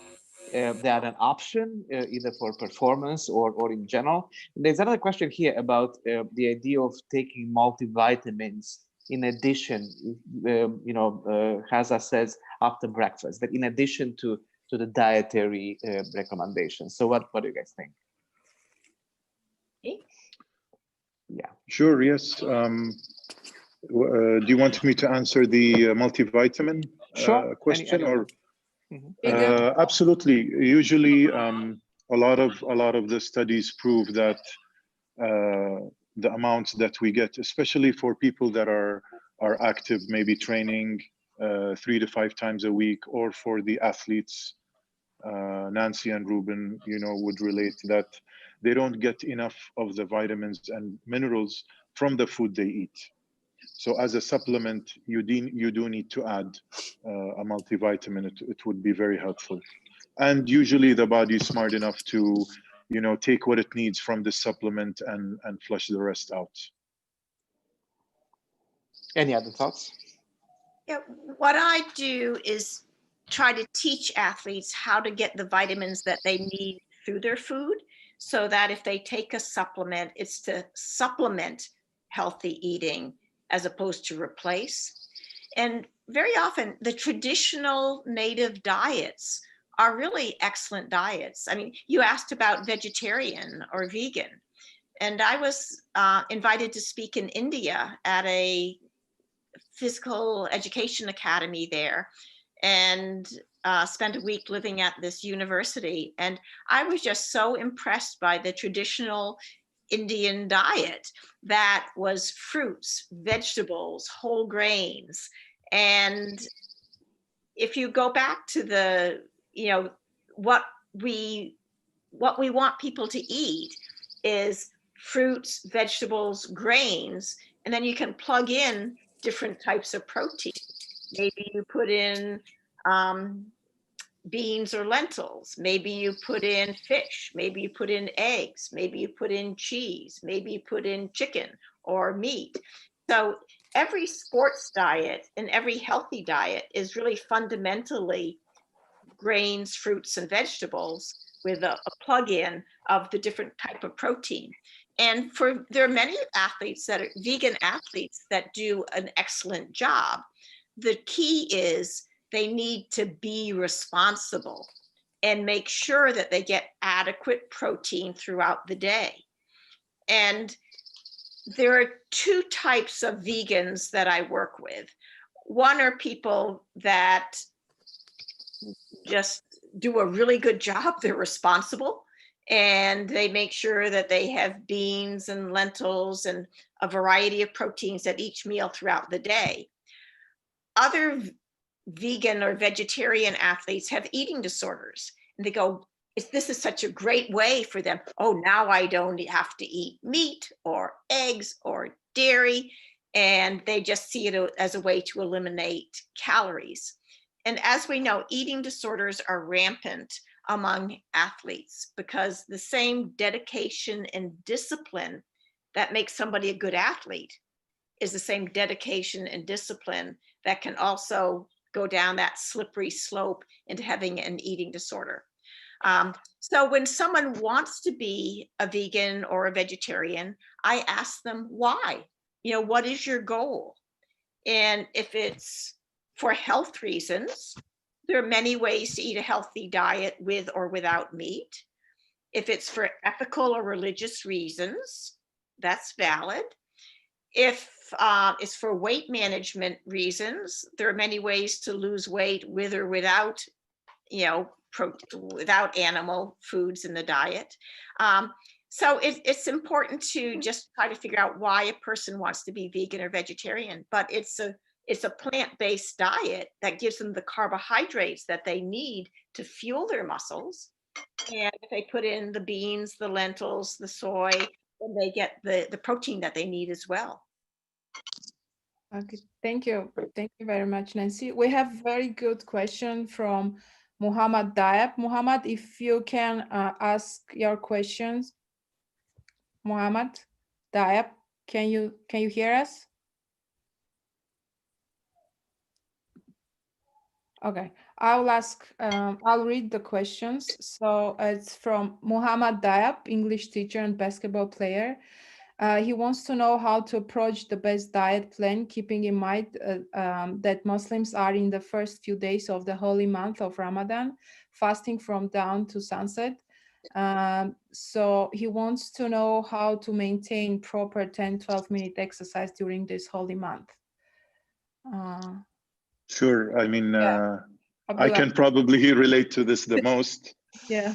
they are an option, either for performance or in general. And there's another question here about the idea of taking multivitamins in addition, Haza says after breakfast, but in addition to the dietary recommendations. So what do you guys think? Yeah. Sure, yes. Do you want me to answer the multivitamin question? Or absolutely. Usually, a lot of the studies prove that the amounts that we get, especially for people that are active, maybe training 3 to 5 times a week, or for the athletes, Nancy and Ruben, would relate that they don't get enough of the vitamins and minerals from the food they eat. So as a supplement, you do need to add a multivitamin. It would be very helpful. And usually the body is smart enough to, take what it needs from the supplement and flush the rest out. Any other thoughts? Yeah, what I do is try to teach athletes how to get the vitamins that they need through their food, so that if they take a supplement, it's to supplement healthy eating as opposed to replace. And very often the traditional native diets are really excellent diets. I mean, you asked about vegetarian or vegan, and I was invited to speak in India at a physical education academy there, and spent a week living at this university. And I was just so impressed by the traditional Indian diet that was fruits, vegetables, whole grains. And if you go back to the, what we want people to eat is fruits, vegetables, grains, and then you can plug in different types of protein. Maybe you put in beans or lentils. Maybe you put in fish. Maybe you put in eggs. Maybe you put in cheese. Maybe you put in chicken or meat. So every sports diet and every healthy diet is really fundamentally grains, fruits, and vegetables with a plug-in of the different type of protein. And there are many athletes that are vegan athletes that do an excellent job. The key is they need to be responsible and make sure that they get adequate protein throughout the day. And there are two types of vegans that I work with. One are people that just do a really good job. They're responsible and they make sure that they have beans and lentils and a variety of proteins at each meal throughout the day. Other vegan or vegetarian athletes have eating disorders and they go, this is such a great way for them. Oh, now I don't have to eat meat or eggs or dairy. And they just see it as a way to eliminate calories. And as we know, eating disorders are rampant among athletes because the same dedication and discipline that makes somebody a good athlete is the same dedication and discipline that can also go down that slippery slope into having an eating disorder. So when someone wants to be a vegan or a vegetarian, I ask them why. What is your goal? And if it's for health reasons, there are many ways to eat a healthy diet with or without meat. If it's for ethical or religious reasons, that's valid. If it's for weight management reasons, there are many ways to lose weight with or without, without animal foods in the diet. So it's important to just try to figure out why a person wants to be vegan or vegetarian, but it's a plant-based diet that gives them the carbohydrates that they need to fuel their muscles. And if they put in the beans, the lentils, the soy, then they get the protein that they need as well. Okay, thank you. Thank you very much, Nancy. We have very good question from Muhammad Diab. Muhammad, if you can ask your questions. Muhammad Diab, can you hear us? Okay, I'll read the questions. So it's from Muhammad Diab, English teacher and basketball player. He wants to know how to approach the best diet plan, keeping in mind that Muslims are in the first few days of the holy month of Ramadan, fasting from dawn to sunset. So he wants to know how to maintain proper 10-12 minute exercise during this holy month. Sure. I mean, I Abdullah. can probably relate to this the most. Yeah.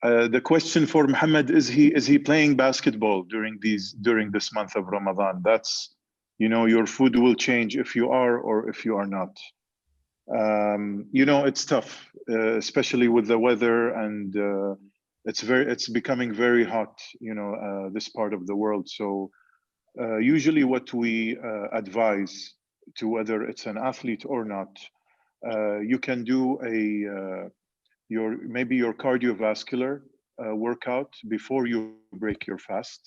The question for Muhammad is he playing basketball during this month of Ramadan? That's, your food will change if you are or if you are not. It's tough, especially with the weather, and it's becoming very hot, this part of the world. So usually what we advise to whether it's an athlete or not, you can do maybe your cardiovascular workout before you break your fast,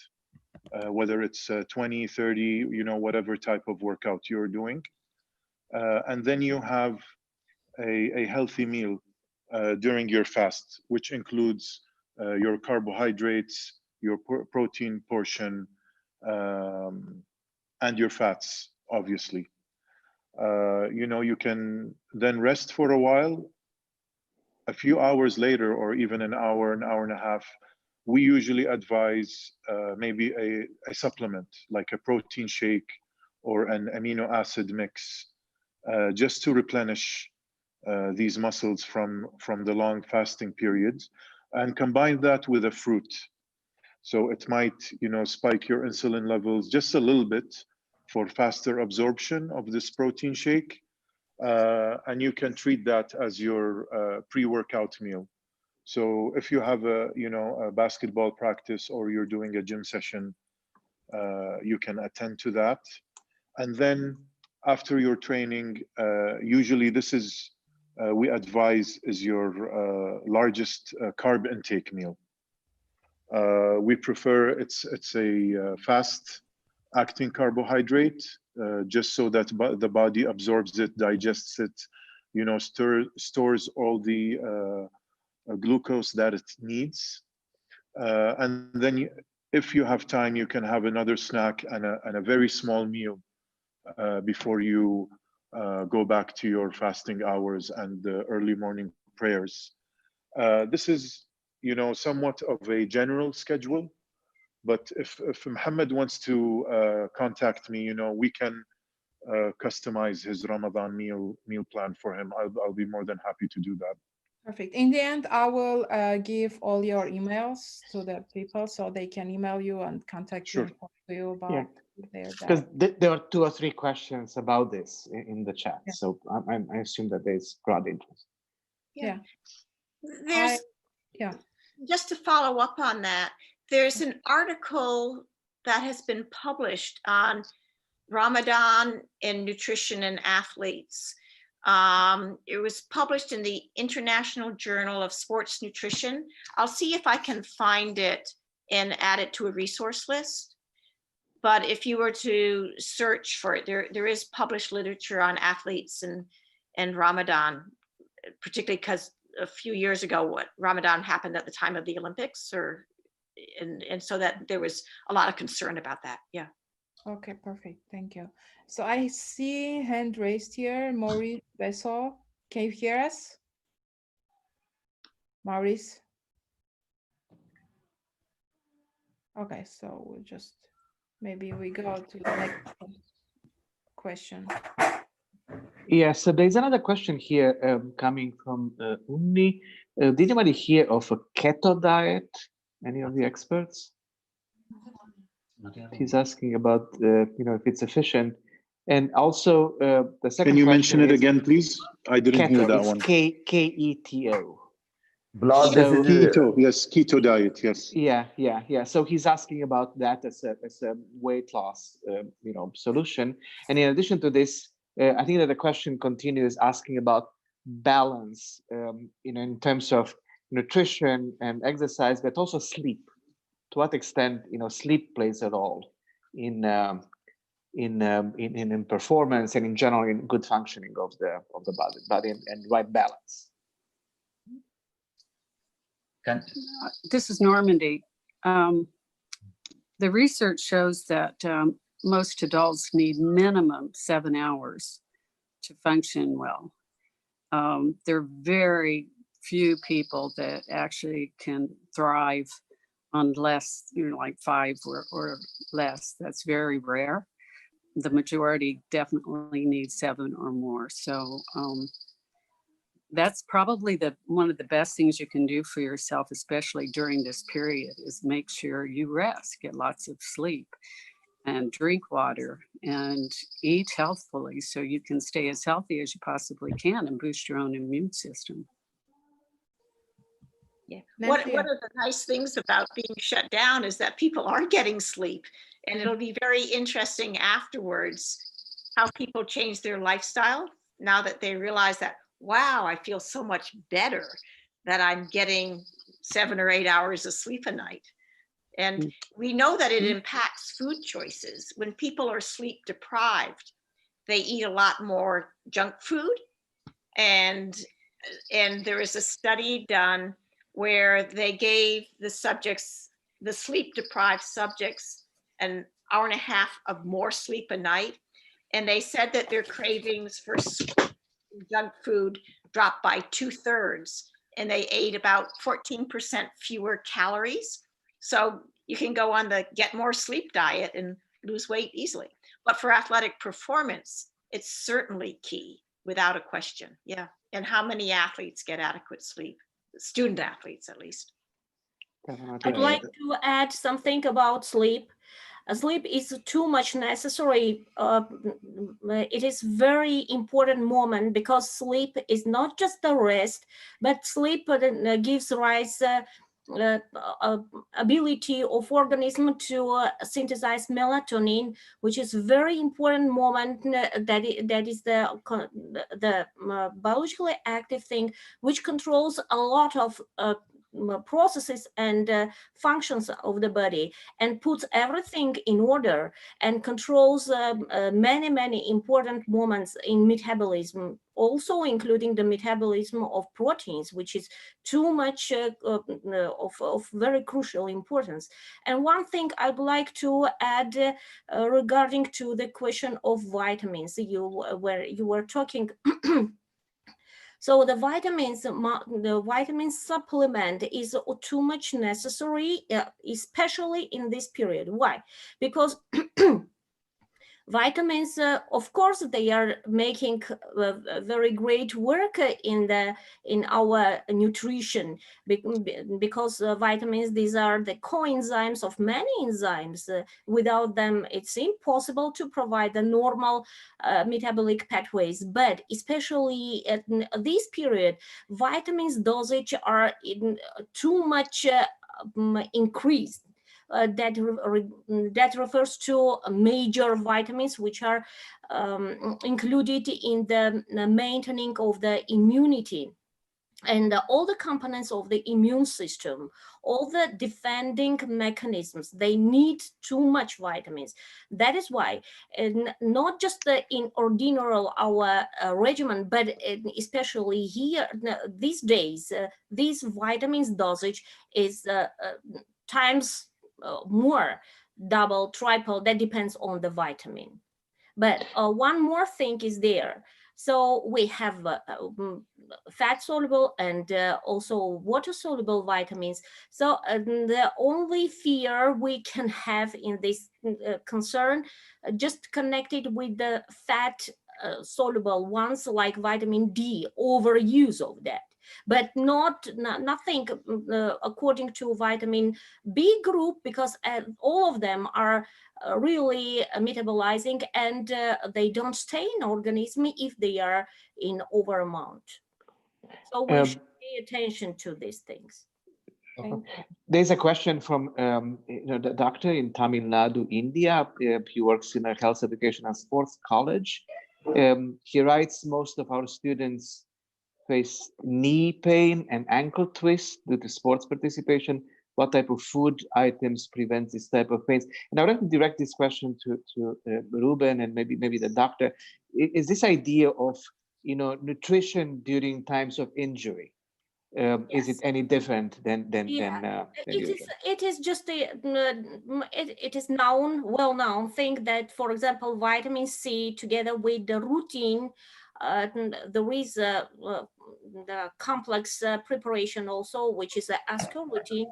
whether it's 20, 30, whatever type of workout you're doing. And then you have a healthy meal during your fast, which includes your carbohydrates, your protein portion, and your fats, obviously. You can then rest for a while. A few hours later, or even an hour and a half, we usually advise maybe a supplement like a protein shake or an amino acid mix, just to replenish these muscles from the long fasting periods, and combine that with a fruit. So it might, spike your insulin levels just a little bit for faster absorption of this protein shake. And you can treat that as your pre-workout meal. So if you have a basketball practice or you're doing a gym session, you can attend to that. And then after your training, usually this is we advise is your largest carb intake meal. We prefer it's a fast acting carbohydrate, just so that the body absorbs it, digests it, stores all the glucose that it needs. And then if you have time, you can have another snack and a very small meal before you go back to your fasting hours and the early morning prayers. This is, somewhat of a general schedule, but if Muhammad wants to contact me, we can customize his Ramadan meal plan for him. I'll be more than happy to do that. Perfect. In the end, I will give all your emails to the people so they can email you and contact you, Sure. and talk to you about their Because diet. there are 2 or 3 questions about this in the chat, Yeah. so I assume that there's broad interest. Yeah. There's, yeah. just to follow up on that, there's an article that has been published on Ramadan and nutrition and athletes. It was published in the International Journal of Sports Nutrition. I'll see if I can find it and add it to a resource list. But if you were to search for it, there is published literature on athletes and Ramadan, particularly because a few years ago, what Ramadan happened at the time of the Olympics, and so that there was a lot of concern about that. Yeah. Okay, perfect. Thank you. So I see hand raised here, Maurice Bessel. Can you hear us? Maurice? Okay, so we'll just, maybe we go to the next question. Yeah, so there's another question here coming from Umni. Did anybody hear of a keto diet? Any of the experts? He's asking about, if it's efficient. And also the second Can you question mention it is again, please? I didn't hear keto. that It's one. Keto. Blood, So- Keto, yes, keto diet, yes. Yeah. So he's asking about that as a weight loss, solution. And in addition to this, I think that the question continues asking about balance, in terms of nutrition and exercise, but also sleep. To what extent, sleep plays a role in performance and in general in good functioning of the body and right balance. This is Normandy. The research shows that most adults need minimum 7 hours to function well. There are very few people that actually can thrive on less, like 5 or less. That's very rare. The majority definitely need 7 or more. So that's probably one of the best things you can do for yourself, especially during this period, is make sure you rest, get lots of sleep, and drink water, and eat healthfully so you can stay as healthy as you possibly can and boost your own immune system. Yeah. One Nancy? of the nice things about being shut down is that people are getting sleep, and it'll be very interesting afterwards how people change their lifestyle now that they realize that, wow, I feel so much better that I'm getting 7 or 8 hours of sleep a night. And we know that it impacts food choices. When people are sleep deprived, they eat a lot more junk food. And there is a study done where they gave the sleep deprived subjects, an hour and a half of more sleep a night. And they said that their cravings for junk food dropped by 2/3, and they ate about 14% fewer calories. So you can go on the get more sleep diet and lose weight easily. But for athletic performance, it's certainly key, without a question. Yeah. And how many athletes get adequate sleep? Student athletes, at least. I'd like to add something about sleep. Sleep is too much necessary. It is very important moment because sleep is not just the rest, but sleep gives rise ability of organism to synthesize melatonin, which is very important moment that is the biologically active thing which controls a lot of processes and functions of the body and puts everything in order and controls many important moments in metabolism, also including the metabolism of proteins, which is too much of very crucial importance. And one thing I'd like to add regarding to the question of vitamins, where you were talking. So the vitamin supplement is too much necessary, especially in this period. Why? Because vitamins, of course, they are making very great work in our nutrition, because vitamins, these are the coenzymes of many enzymes. Without them, it's impossible to provide the normal metabolic pathways. But especially at this period, vitamins dosage are too much increased. That refers to major vitamins which are included in the maintaining of the immunity and all the components of the immune system, all the defending mechanisms. They need too much vitamins. That is why not just in ordinary our regimen, but especially here these days, these vitamins dosage is times more, double, triple, that depends on the vitamin. But one more thing is there. So we have fat soluble and also water soluble vitamins. So the only fear we can have in this concern just connected with the fat soluble ones like vitamin D, overuse of that. But nothing according to vitamin B group, because all of them are really metabolizing and they don't stay in organism if they are in over amount. So we should pay attention to these things. There's a question from the doctor in Tamil Nadu, India. He works in a health education and sports college. He writes, most of our students face knee pain and ankle twists due to sports participation. What type of food items prevent this type of pains? And I would like to direct this question to Ruben and maybe the doctor. Is this idea of nutrition during times of injury? Yes. Is it any different than it is just it is well known thing that, for example, vitamin C together with the routine, there is the complex preparation also, which is the ASCO routine.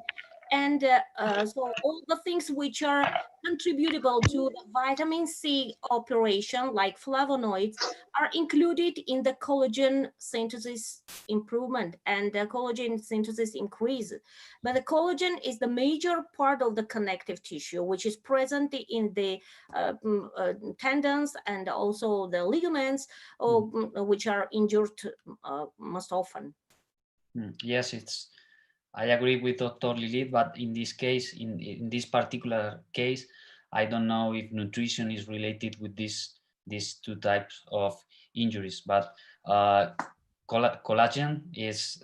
And so all the things which are contributable to the vitamin C operation, like flavonoids, are included in the collagen synthesis improvement and the collagen synthesis increase. But the collagen is the major part of the connective tissue, which is present in the tendons and also the ligaments, which are injured most often. Yes, I agree with Dr. Lilith, but in this case, in this particular case, I don't know if nutrition is related with these two types of injuries. But collagen is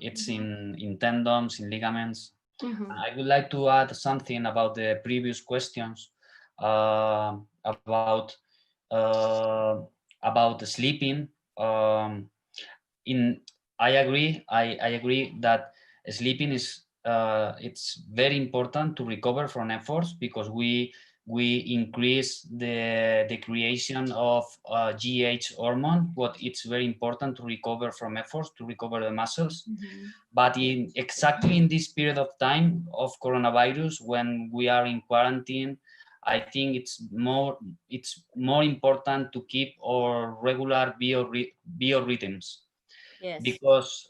it's in tendons, in ligaments. I would like to add something about the previous questions about sleeping. I agree that sleeping is it's very important to recover from efforts, because we increase the creation of GH hormone, but it's very important to recover from efforts, to recover the muscles. But exactly in this period of time of coronavirus, when we are in quarantine, I think it's more important to keep our regular biorhythms. Yes. Because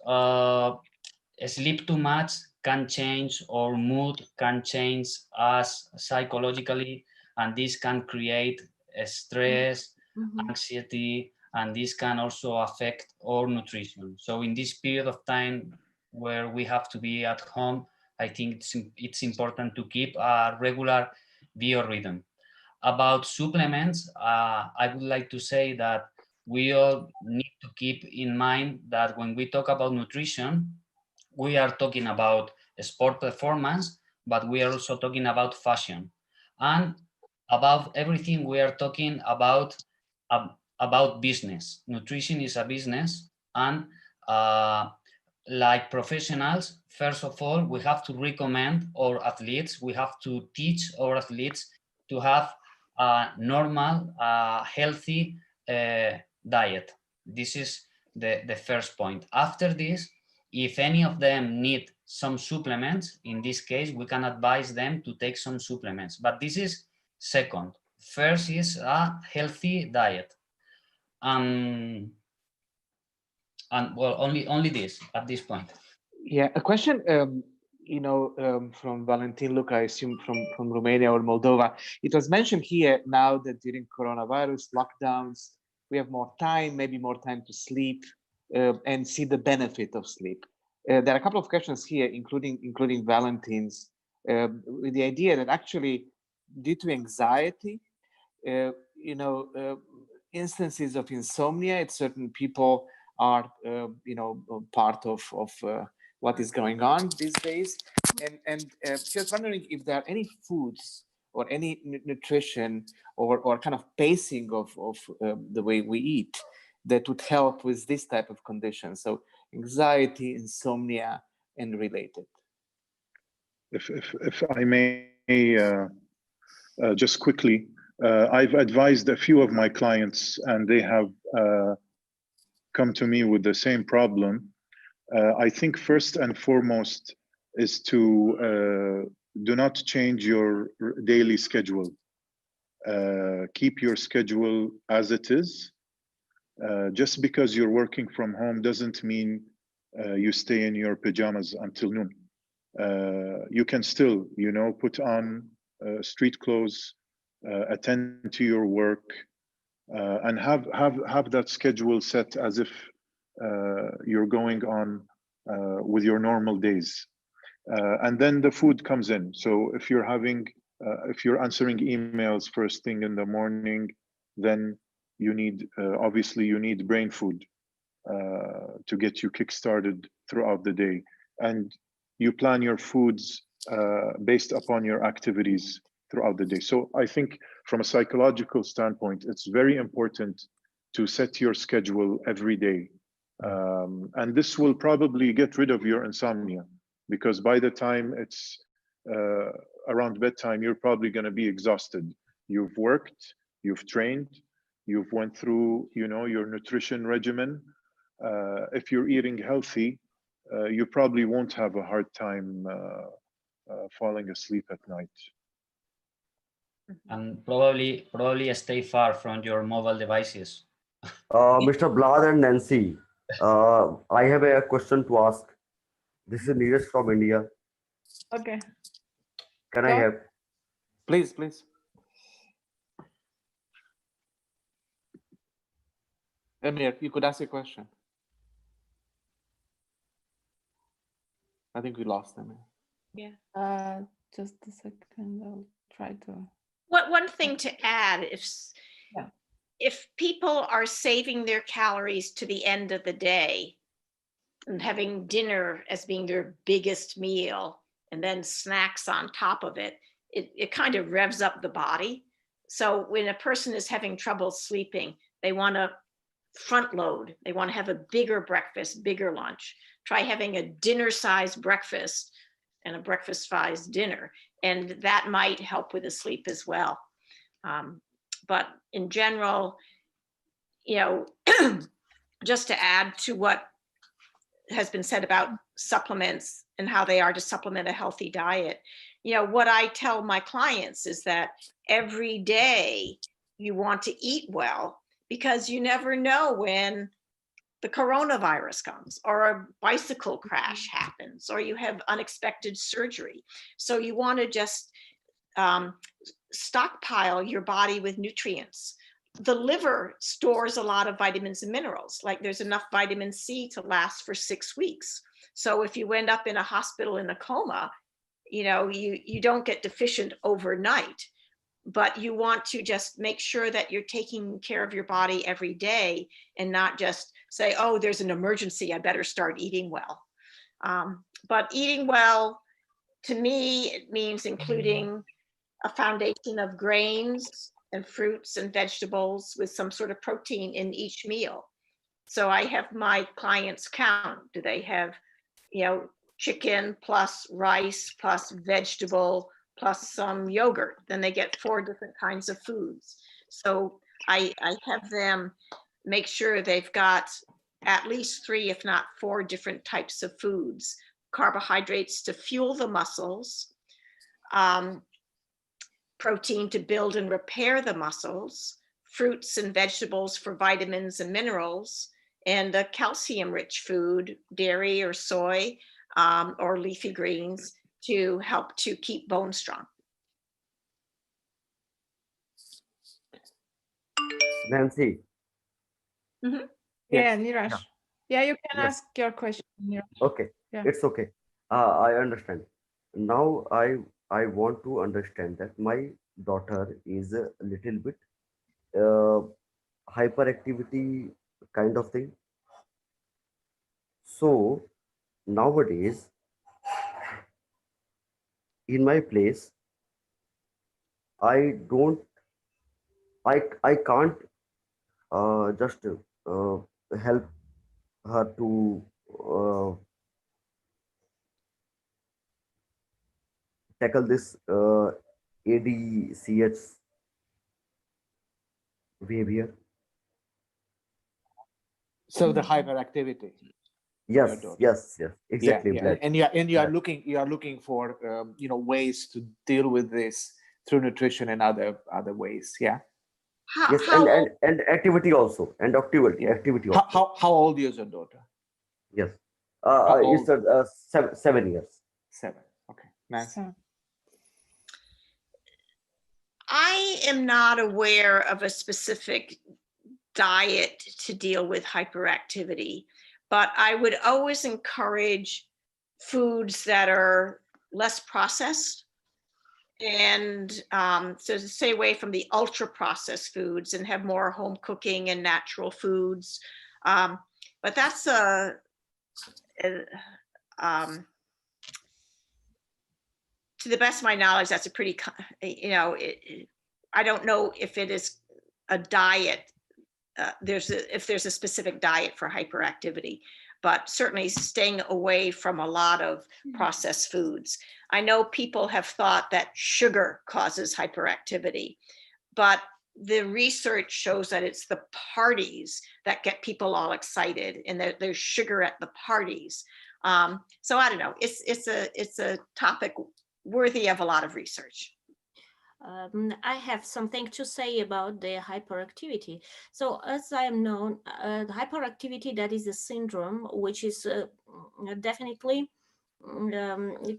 sleep too much can change our mood, can change us psychologically, and this can create stress, anxiety, and this can also affect our nutrition. So in this period of time where we have to be at home, I think it's important to keep a regular biorhythm. About supplements, I would like to say that we all need to keep in mind that when we talk about nutrition, we are talking about sport performance, but we are also talking about fashion. And above everything, we are talking about business. Nutrition is a business, and like professionals, first of all, we have to recommend our athletes, we have to teach our athletes to have a normal, healthy diet. This is the first point. After this, if any of them need some supplements, in this case, we can advise them to take some supplements. But this is second. First is a healthy diet. And well, only this at this point. Yeah, a question, from Valentin Luca, I assume from Romania or Moldova. It was mentioned here now that during coronavirus lockdowns, we have more time, maybe more time to sleep and see the benefit of sleep. There are a couple of questions here, including Valentin's, with the idea that actually, due to anxiety, instances of insomnia in certain people are, part of what is going on these days. And just wondering if there are any foods or any nutrition or kind of pacing of the way we eat that would help with this type of condition. So anxiety, insomnia, and related. If I may, just quickly, I've advised a few of my clients, and they have come to me with the same problem. I think first and foremost is to do not change your daily schedule. Keep your schedule as it is. Just because you're working from home doesn't mean you stay in your pajamas until noon. You can still, put on street clothes, attend to your work, and have that schedule set as if you're going on with your normal days. And then the food comes in. So if you're answering emails first thing in the morning, then you need, obviously you need brain food to get you kick-started throughout the day. And you plan your foods based upon your activities throughout the day. So I think from a psychological standpoint, it's very important to set your schedule every day. And this will probably get rid of your insomnia, because by the time it's around bedtime, you're probably going to be exhausted. You've worked, you've trained, you've went through, your nutrition regimen. If you're eating healthy, you probably won't have a hard time falling asleep at night. And probably stay far from your mobile devices. Mr. Blad and Nancy, I have a question to ask. This is Neeraj from India. Okay. Can I have? Please. Emir, you could ask a question. I think we lost Emir. Yeah. Just a second. I'll try to. One thing to add, if people are saving their calories to the end of the day and having dinner as being their biggest meal and then snacks on top of it, it kind of revs up the body. So when a person is having trouble sleeping, they want to front load. They want to have a bigger breakfast, bigger lunch. Try having a dinner-sized breakfast and a breakfast-sized dinner, and that might help with the sleep as well. But in general, just to add to what has been said about supplements and how they are to supplement a healthy diet, what I tell my clients is that every day you want to eat well, because you never know when the coronavirus comes or a bicycle crash happens or you have unexpected surgery. So you want to just stockpile your body with nutrients. The liver stores a lot of vitamins and minerals, like there's enough vitamin C to last for 6 weeks. So if you end up in a hospital in a coma, you don't get deficient overnight, but you want to just make sure that you're taking care of your body every day and not just say, oh, there's an emergency, I better start eating well. But eating well, to me, it means including a foundation of grains and fruits and vegetables with some sort of protein in each meal. So I have my clients count. Do they have, chicken plus rice plus vegetable plus some yogurt? Then they get 4 different kinds of foods. So I have them make sure they've got at least 3, if not 4 different types of foods. Carbohydrates to fuel the muscles, protein to build and repair the muscles, fruits and vegetables for vitamins and minerals, and a calcium-rich food, dairy or soy, or leafy greens to help to keep bones strong. Nancy. Yeah, Yes. Niraj. Yeah, you can Yes. ask your question, Niraj. Okay, Yeah. it's okay. I understand. Now I want to understand that my daughter is a little bit hyperactivity kind of thing. So nowadays in my place, I don't I can't just help her to tackle this ADCH behavior. So the hyperactivity. Yes, daughter. yes, Yeah, exactly. yeah. Vlad. And you are Vlad. looking for ways to deal with this through nutrition and other ways. Yeah. Yes, and activity also, and activity Yeah. activity also. How old is your daughter? Yes, How it's old? 7 years. 7. Okay. Nice. So, I am not aware of a specific diet to deal with hyperactivity, but I would always encourage foods that are less processed, and so to stay away from the ultra processed foods and have more home cooking and natural foods. But that's to the best of my knowledge, that's a pretty, I don't know if it is a diet. If there's a specific diet for hyperactivity, but certainly staying away from a lot of processed foods. I know people have thought that sugar causes hyperactivity, but the research shows that it's the parties that get people all excited, and that there's sugar at the parties. So I don't know. It's a topic worthy of a lot of research. I have something to say about the hyperactivity. So as I am known, the hyperactivity, that is a syndrome which is definitely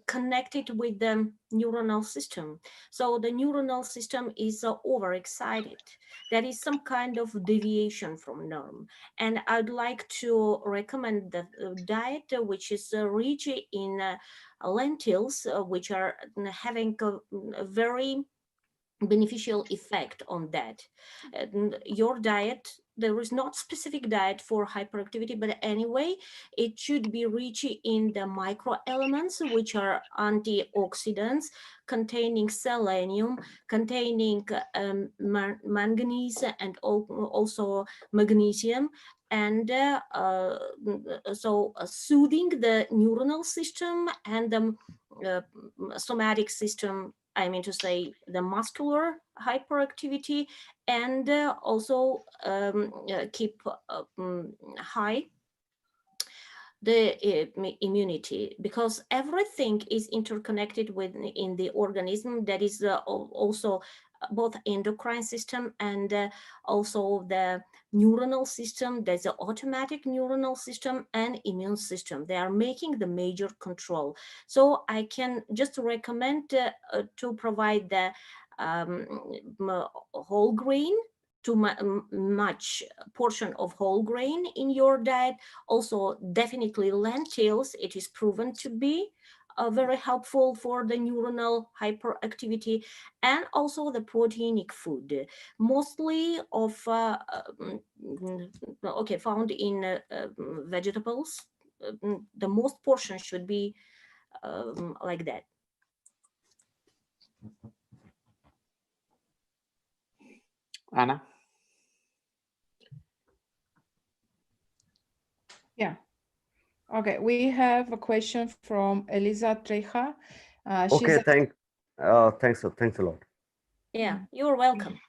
connected with the neuronal system. So the neuronal system is overexcited. There is some kind of deviation from norm. And I'd like to recommend the diet which is rich in lentils, which are having a very beneficial effect on that. Your diet, there is not specific diet for hyperactivity, but anyway, it should be rich in the microelements, which are antioxidants, containing selenium, containing manganese, and also magnesium, and soothing the neuronal system and the somatic system, I mean to say the muscular hyperactivity, and also keep high the immunity, because everything is interconnected in the organism. That is also both endocrine system and also the neuronal system. There's an automatic neuronal system and immune system. They are making the major control. So I can just recommend to provide the whole grain, too much portion of whole grain in your diet. Also, definitely lentils, it is proven to be very helpful for the neuronal hyperactivity, and also the proteinic food, mostly of found in vegetables. The most portion should be like that. Anna? Yeah. Okay, we have a question from Elisa Treja. Okay, thanks a lot. Yeah, you're welcome.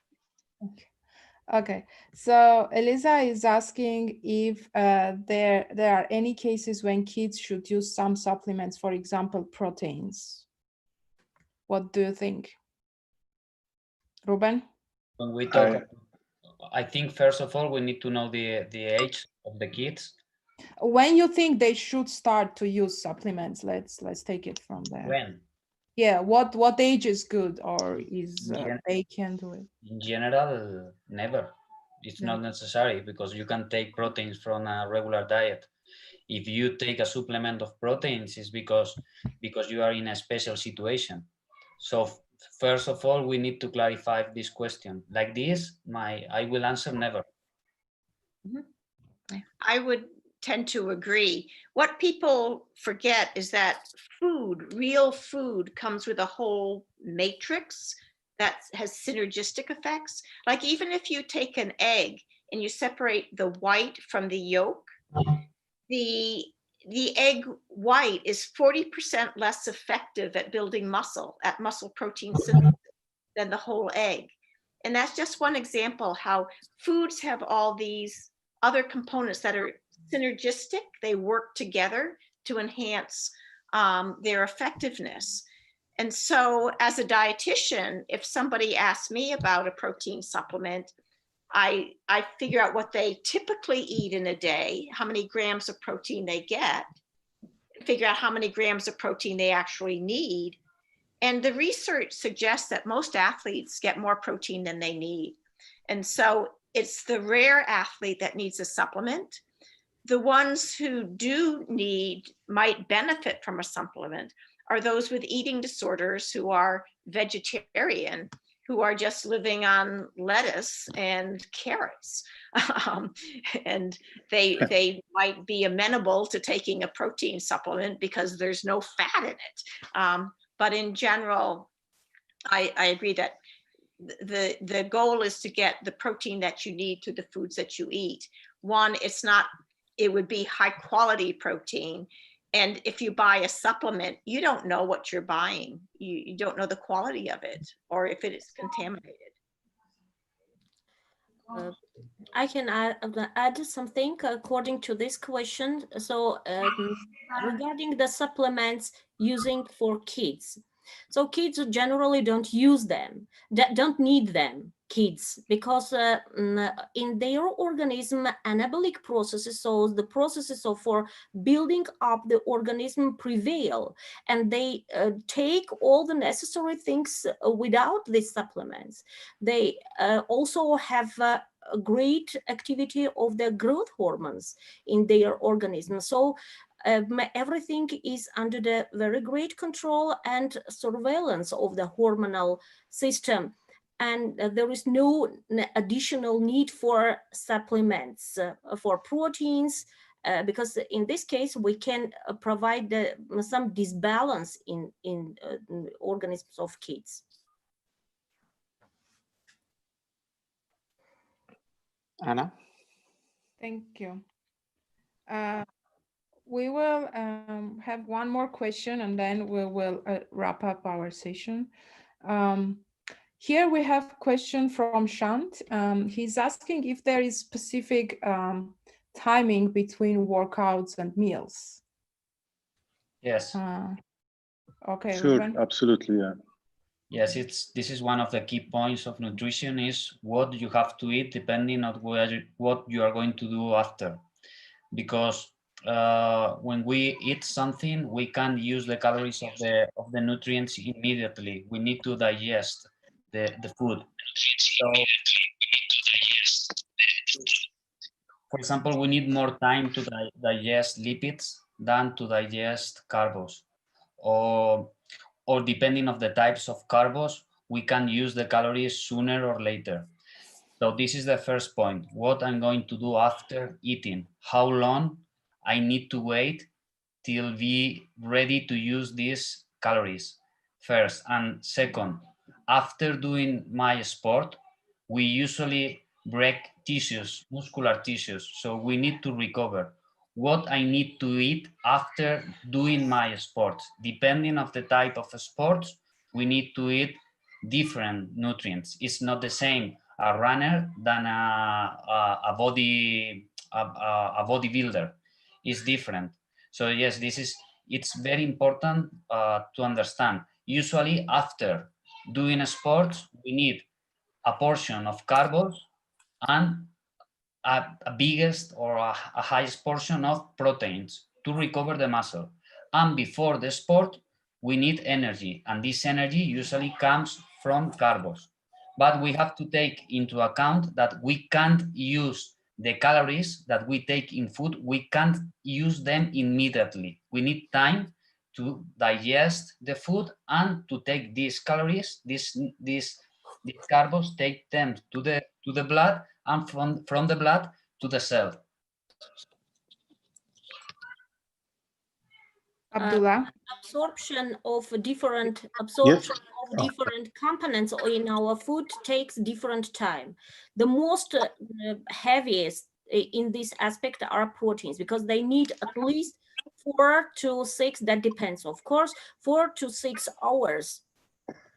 Okay, so Elisa is asking if there are any cases when kids should use some supplements, for example, proteins. What do you think? Ruben? When we talk, I think first of all, we need to know the age of the kids. When you think they should start to use supplements, let's take it from there. When? Yeah, what age is good, or is they can do it? In general, never. It's Yeah. not necessary, because you can take proteins from a regular diet. If you take a supplement of proteins, it's because you are in a special situation. So first of all, we need to clarify this question. Like this, I will answer never. I would tend to agree. What people forget is that food, real food, comes with a whole matrix that has synergistic effects. Like even if you take an egg and you separate the white from the yolk, the egg white is 40% less effective at building muscle, at muscle protein synthesis, than the whole egg. And that's just one example how foods have all these other components that are synergistic. They work together to enhance their effectiveness. And so as a dietitian, if somebody asks me about a protein supplement, I figure out what they typically eat in a day, how many grams of protein they get, figure out how many grams of protein they actually need. And the research suggests that most athletes get more protein than they need. And so it's the rare athlete that needs a supplement. The ones who do need, might benefit from a supplement, are those with eating disorders who are vegetarian, who are just living on lettuce and carrots. And they might be amenable to taking a protein supplement because there's no fat in it. But in general, I agree that the goal is to get the protein that you need to the foods that you eat. One, it would be high quality protein. And if you buy a supplement, you don't know what you're buying. You don't know the quality of it, or if it is contaminated. I can add something according to this question. So regarding the supplements using for kids. So kids generally don't use them, don't need them, kids, because in their organism, anabolic processes, so the processes for building up the organism prevail, and they take all the necessary things without these supplements. They also have a great activity of the growth hormones in their organism. So everything is under the very great control and surveillance of the hormonal system. And there is no additional need for supplements for proteins, because in this case, we can provide some disbalance in organisms of kids. Anna? Thank you. We will have one more question and then we will wrap up our session. Here we have a question from Shant. He's asking if there is specific timing between workouts and meals. Yes. Okay. Sure, Ruben? absolutely, yeah. Yes, this is one of the key points of nutrition, is what you have to eat depending on what you are going to do after. Because when we eat something, we can't use the calories of the nutrients immediately. We need to digest the food. So, for example, we need more time to digest lipids than to digest carbs. or depending of the types of carbs, we can use the calories sooner or later. So this is the first point, what I'm going to do after eating, how long I need to wait till be ready to use these calories first. And second, after doing my sport, we usually break tissues, muscular tissues. So we need to recover. What I need to eat after doing my sport, depending of the type of sports, we need to eat different nutrients. It's not the same a runner than a bodybuilder. It's different. So yes, it's very important to understand. Usually after doing a sport, we need a portion of carbs and a biggest or a highest portion of proteins to recover the muscle. And before the sport, we need energy, and this energy usually comes from carbs. But we have to take into account that we can't use the calories that we take in food, we can't use them immediately. We need time to digest the food and to take these calories, these carbs, take them to the blood, and from the blood to the cell. Abdullah? Absorption of different components in our food takes different time. The most heaviest in this aspect are proteins, because they need at least 4 to 6, that depends, of course, 4 to 6 hours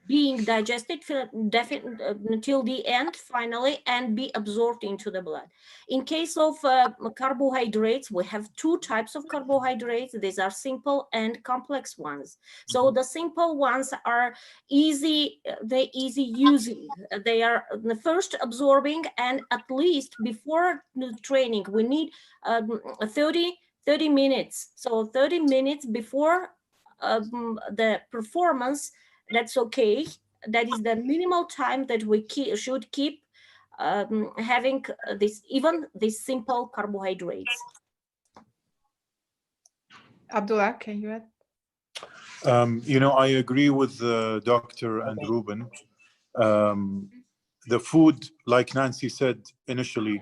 being digested until the end finally, and be absorbed into the blood. In case of carbohydrates, we have 2 types of carbohydrates. These are simple and complex ones. So the simple ones are easy using. They are the first absorbing, and at least before the training, we need 30 minutes. So 30 minutes before the performance, that's okay. That is the minimal time that we should keep having these simple carbohydrates. Abdullah, can you add? I agree with the doctor and Ruben. The food, like Nancy said initially,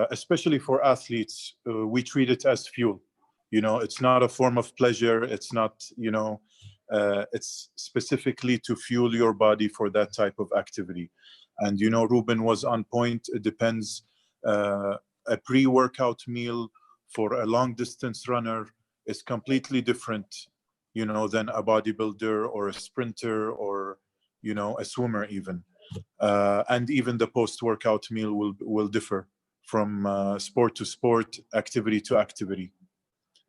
especially for athletes, we treat it as fuel. It's not a form of pleasure. It's not, it's specifically to fuel your body for that type of activity. And, Ruben was on point. It depends. A pre-workout meal for a long distance runner is completely different, than a bodybuilder or a sprinter or, a swimmer even. And even the post-workout meal will differ from sport to sport, activity to activity.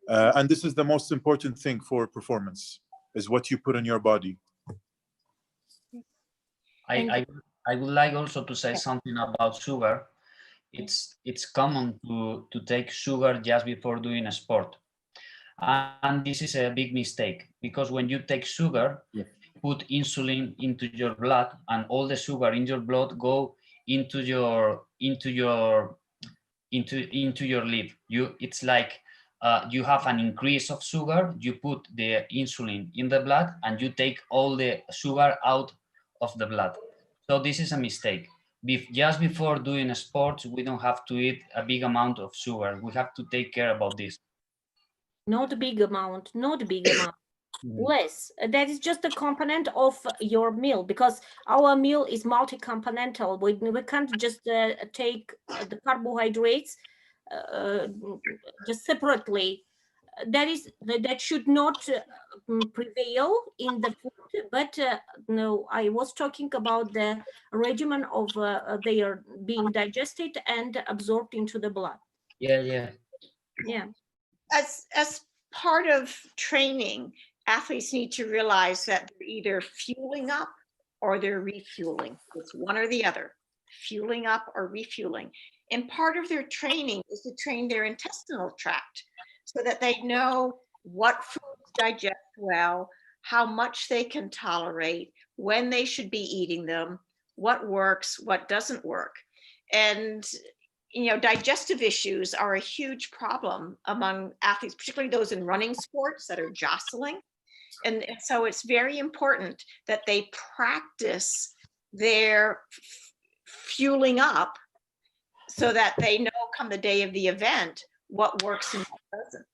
And this is the most important thing for performance, is what you put in your body. I would like also to say something about sugar. It's common to take sugar just before doing a sport. And this is a big mistake, because when you take sugar, you put insulin into your blood, and all the sugar in your blood go into your lip. It's like you have an increase of sugar, you put the insulin in the blood, and you take all the sugar out of the blood. So this is a mistake. Just before doing a sport, we don't have to eat a big amount of sugar. We have to take care about this. Not a big amount, less. That is just a component of your meal, because our meal is multi-componental. We can't just take the carbohydrates just separately. That should not prevail in the food. But no, I was talking about the regimen of they are being digested and absorbed into the blood. Yeah. As part of training, athletes need to realize that they're either fueling up or they're refueling. It's one or the other, fueling up or refueling. And part of their training is to train their intestinal tract so that they know what foods digest well, how much they can tolerate, when they should be eating them, what works, what doesn't work. And digestive issues are a huge problem among athletes, particularly those in running sports that are jostling. And so it's very important that they practice their fueling up so that they know come the day of the event what works and what doesn't.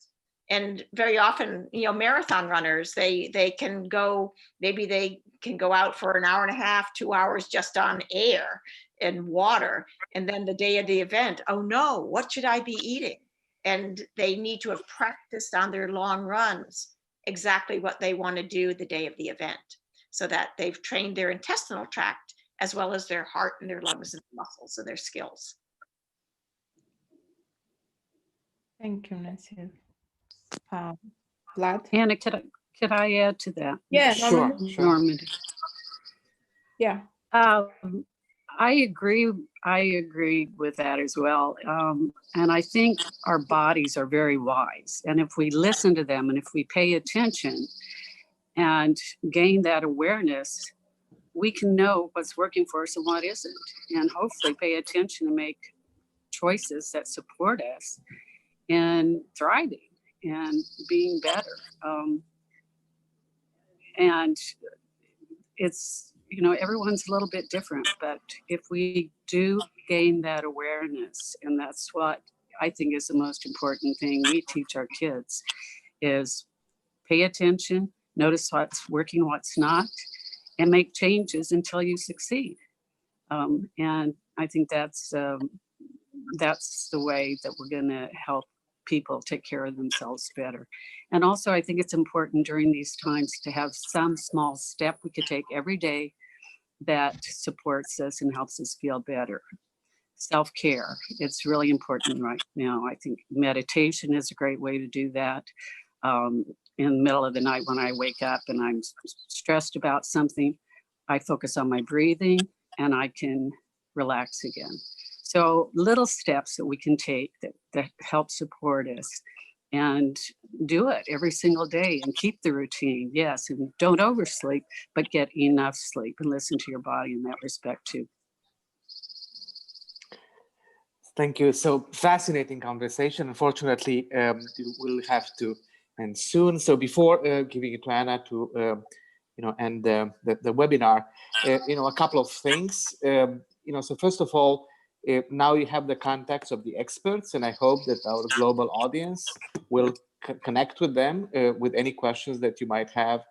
And very often, you know, marathon runners, they can go, maybe they can go out for an hour and a half, 2 hours just on air and water. And then the day of the event, oh no, what should I be eating? And they need to have practiced on their long runs exactly what they want to do the day of the event, so that they've trained their intestinal tract as well as their heart and their lungs and muscles and their skills. Thank you, Nancy. Vlad? Anna, could I add to that? Yeah, Sure, Norman. sure. Norman. Yeah. I agree with that as well. And I think our bodies are very wise. And if we listen to them and if we pay attention and gain that awareness, we can know what's working for us and what isn't, and hopefully pay attention and make choices that support us in thriving and being better. And it's, you know, everyone's a little bit different, but if we do gain that awareness, and that's what I think is the most important thing we teach our kids, is pay attention, notice what's working, what's not, and make changes until you succeed. And I think that's the way that we're going to help people take care of themselves better. And also, I think it's important during these times to have some small step we could take every day that supports us and helps us feel better. Self-care, it's really important right now. I think meditation is a great way to do that. In the middle of the night when I wake up and I'm stressed about something, I focus on my breathing and I can relax again. So little steps that we can take that help support us, and do it every single day and keep the routine. Yes, and don't oversleep, but get enough sleep and listen to your body in that respect too. Thank you. So fascinating conversation. Unfortunately, we'll have to end soon. So before giving it to Anna to end the webinar, a couple of things. So first of all, now you have the contacts of the experts, and I hope that our global audience will connect with them with any questions that you might have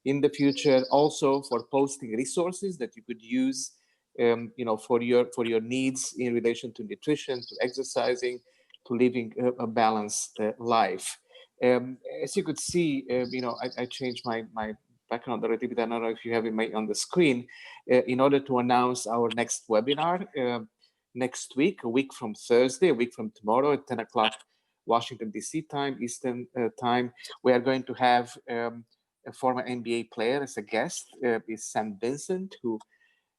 in the future. Also for posting resources that you could use, for your needs in relation to nutrition, to exercising, to living a balanced life. As you could see, I changed my background a little bit. I don't know if you have it on the screen, in order to announce our next webinar next week, a week from Thursday, a week from tomorrow at 10 o'clock Washington, D.C. time, Eastern time. We are going to have a former NBA player as a guest, is Sam Vincent, who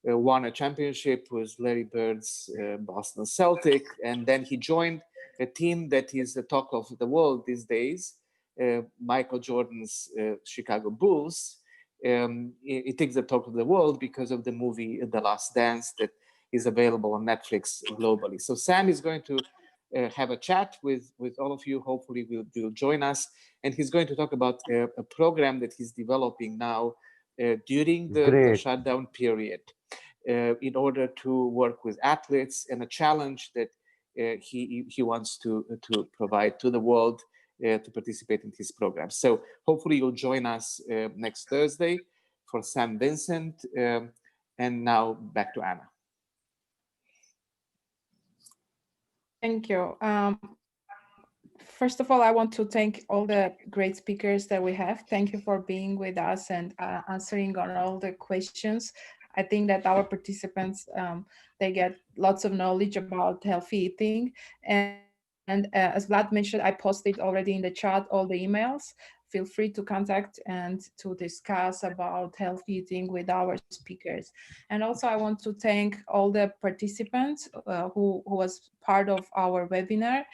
won a championship with Larry Bird's Boston Celtic, and then he joined a team that is the talk of the world these days, Michael Jordan's Chicago Bulls. It takes the talk of the world because of the movie The Last Dance that is available on Netflix globally. So Sam is going to have a chat with all of you. Hopefully will join us, and he's going to talk about a program that he's developing now during the shutdown period, in order to work with athletes, and a challenge that he wants to provide to the world to participate in his program. So hopefully you'll join us next Thursday for Sam Vincent. And now back to Anna. Thank you. First of all, I want to thank all the great speakers that we have. Thank you for being with us and answering on all the questions. I think that our participants, they get lots of knowledge about healthy eating. And as Vlad mentioned, I posted already in the chat all the emails. Feel free to contact and to discuss about healthy eating with our speakers. And also I want to thank all the participants who was part of our webinar,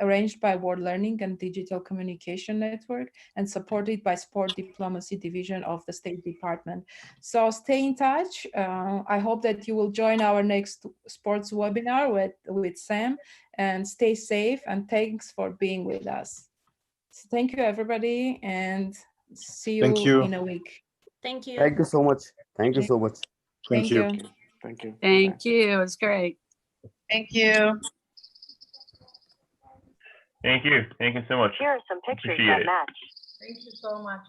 arranged by World Learning and Digital Communication Network and supported by Sport Diplomacy Division of the State Department. So stay in touch. I hope that you will join our next sports webinar with Sam, and stay safe, and thanks for being with us. So thank you, everybody, and See Thank you you. in a week. Thank you. Thank you so much. Thank you so much. Thank you. Thank you. Thank you. It was great. Thank you. Thank you. Thank you so much. Here are some pictures Appreciate that it. match. Thank you so much.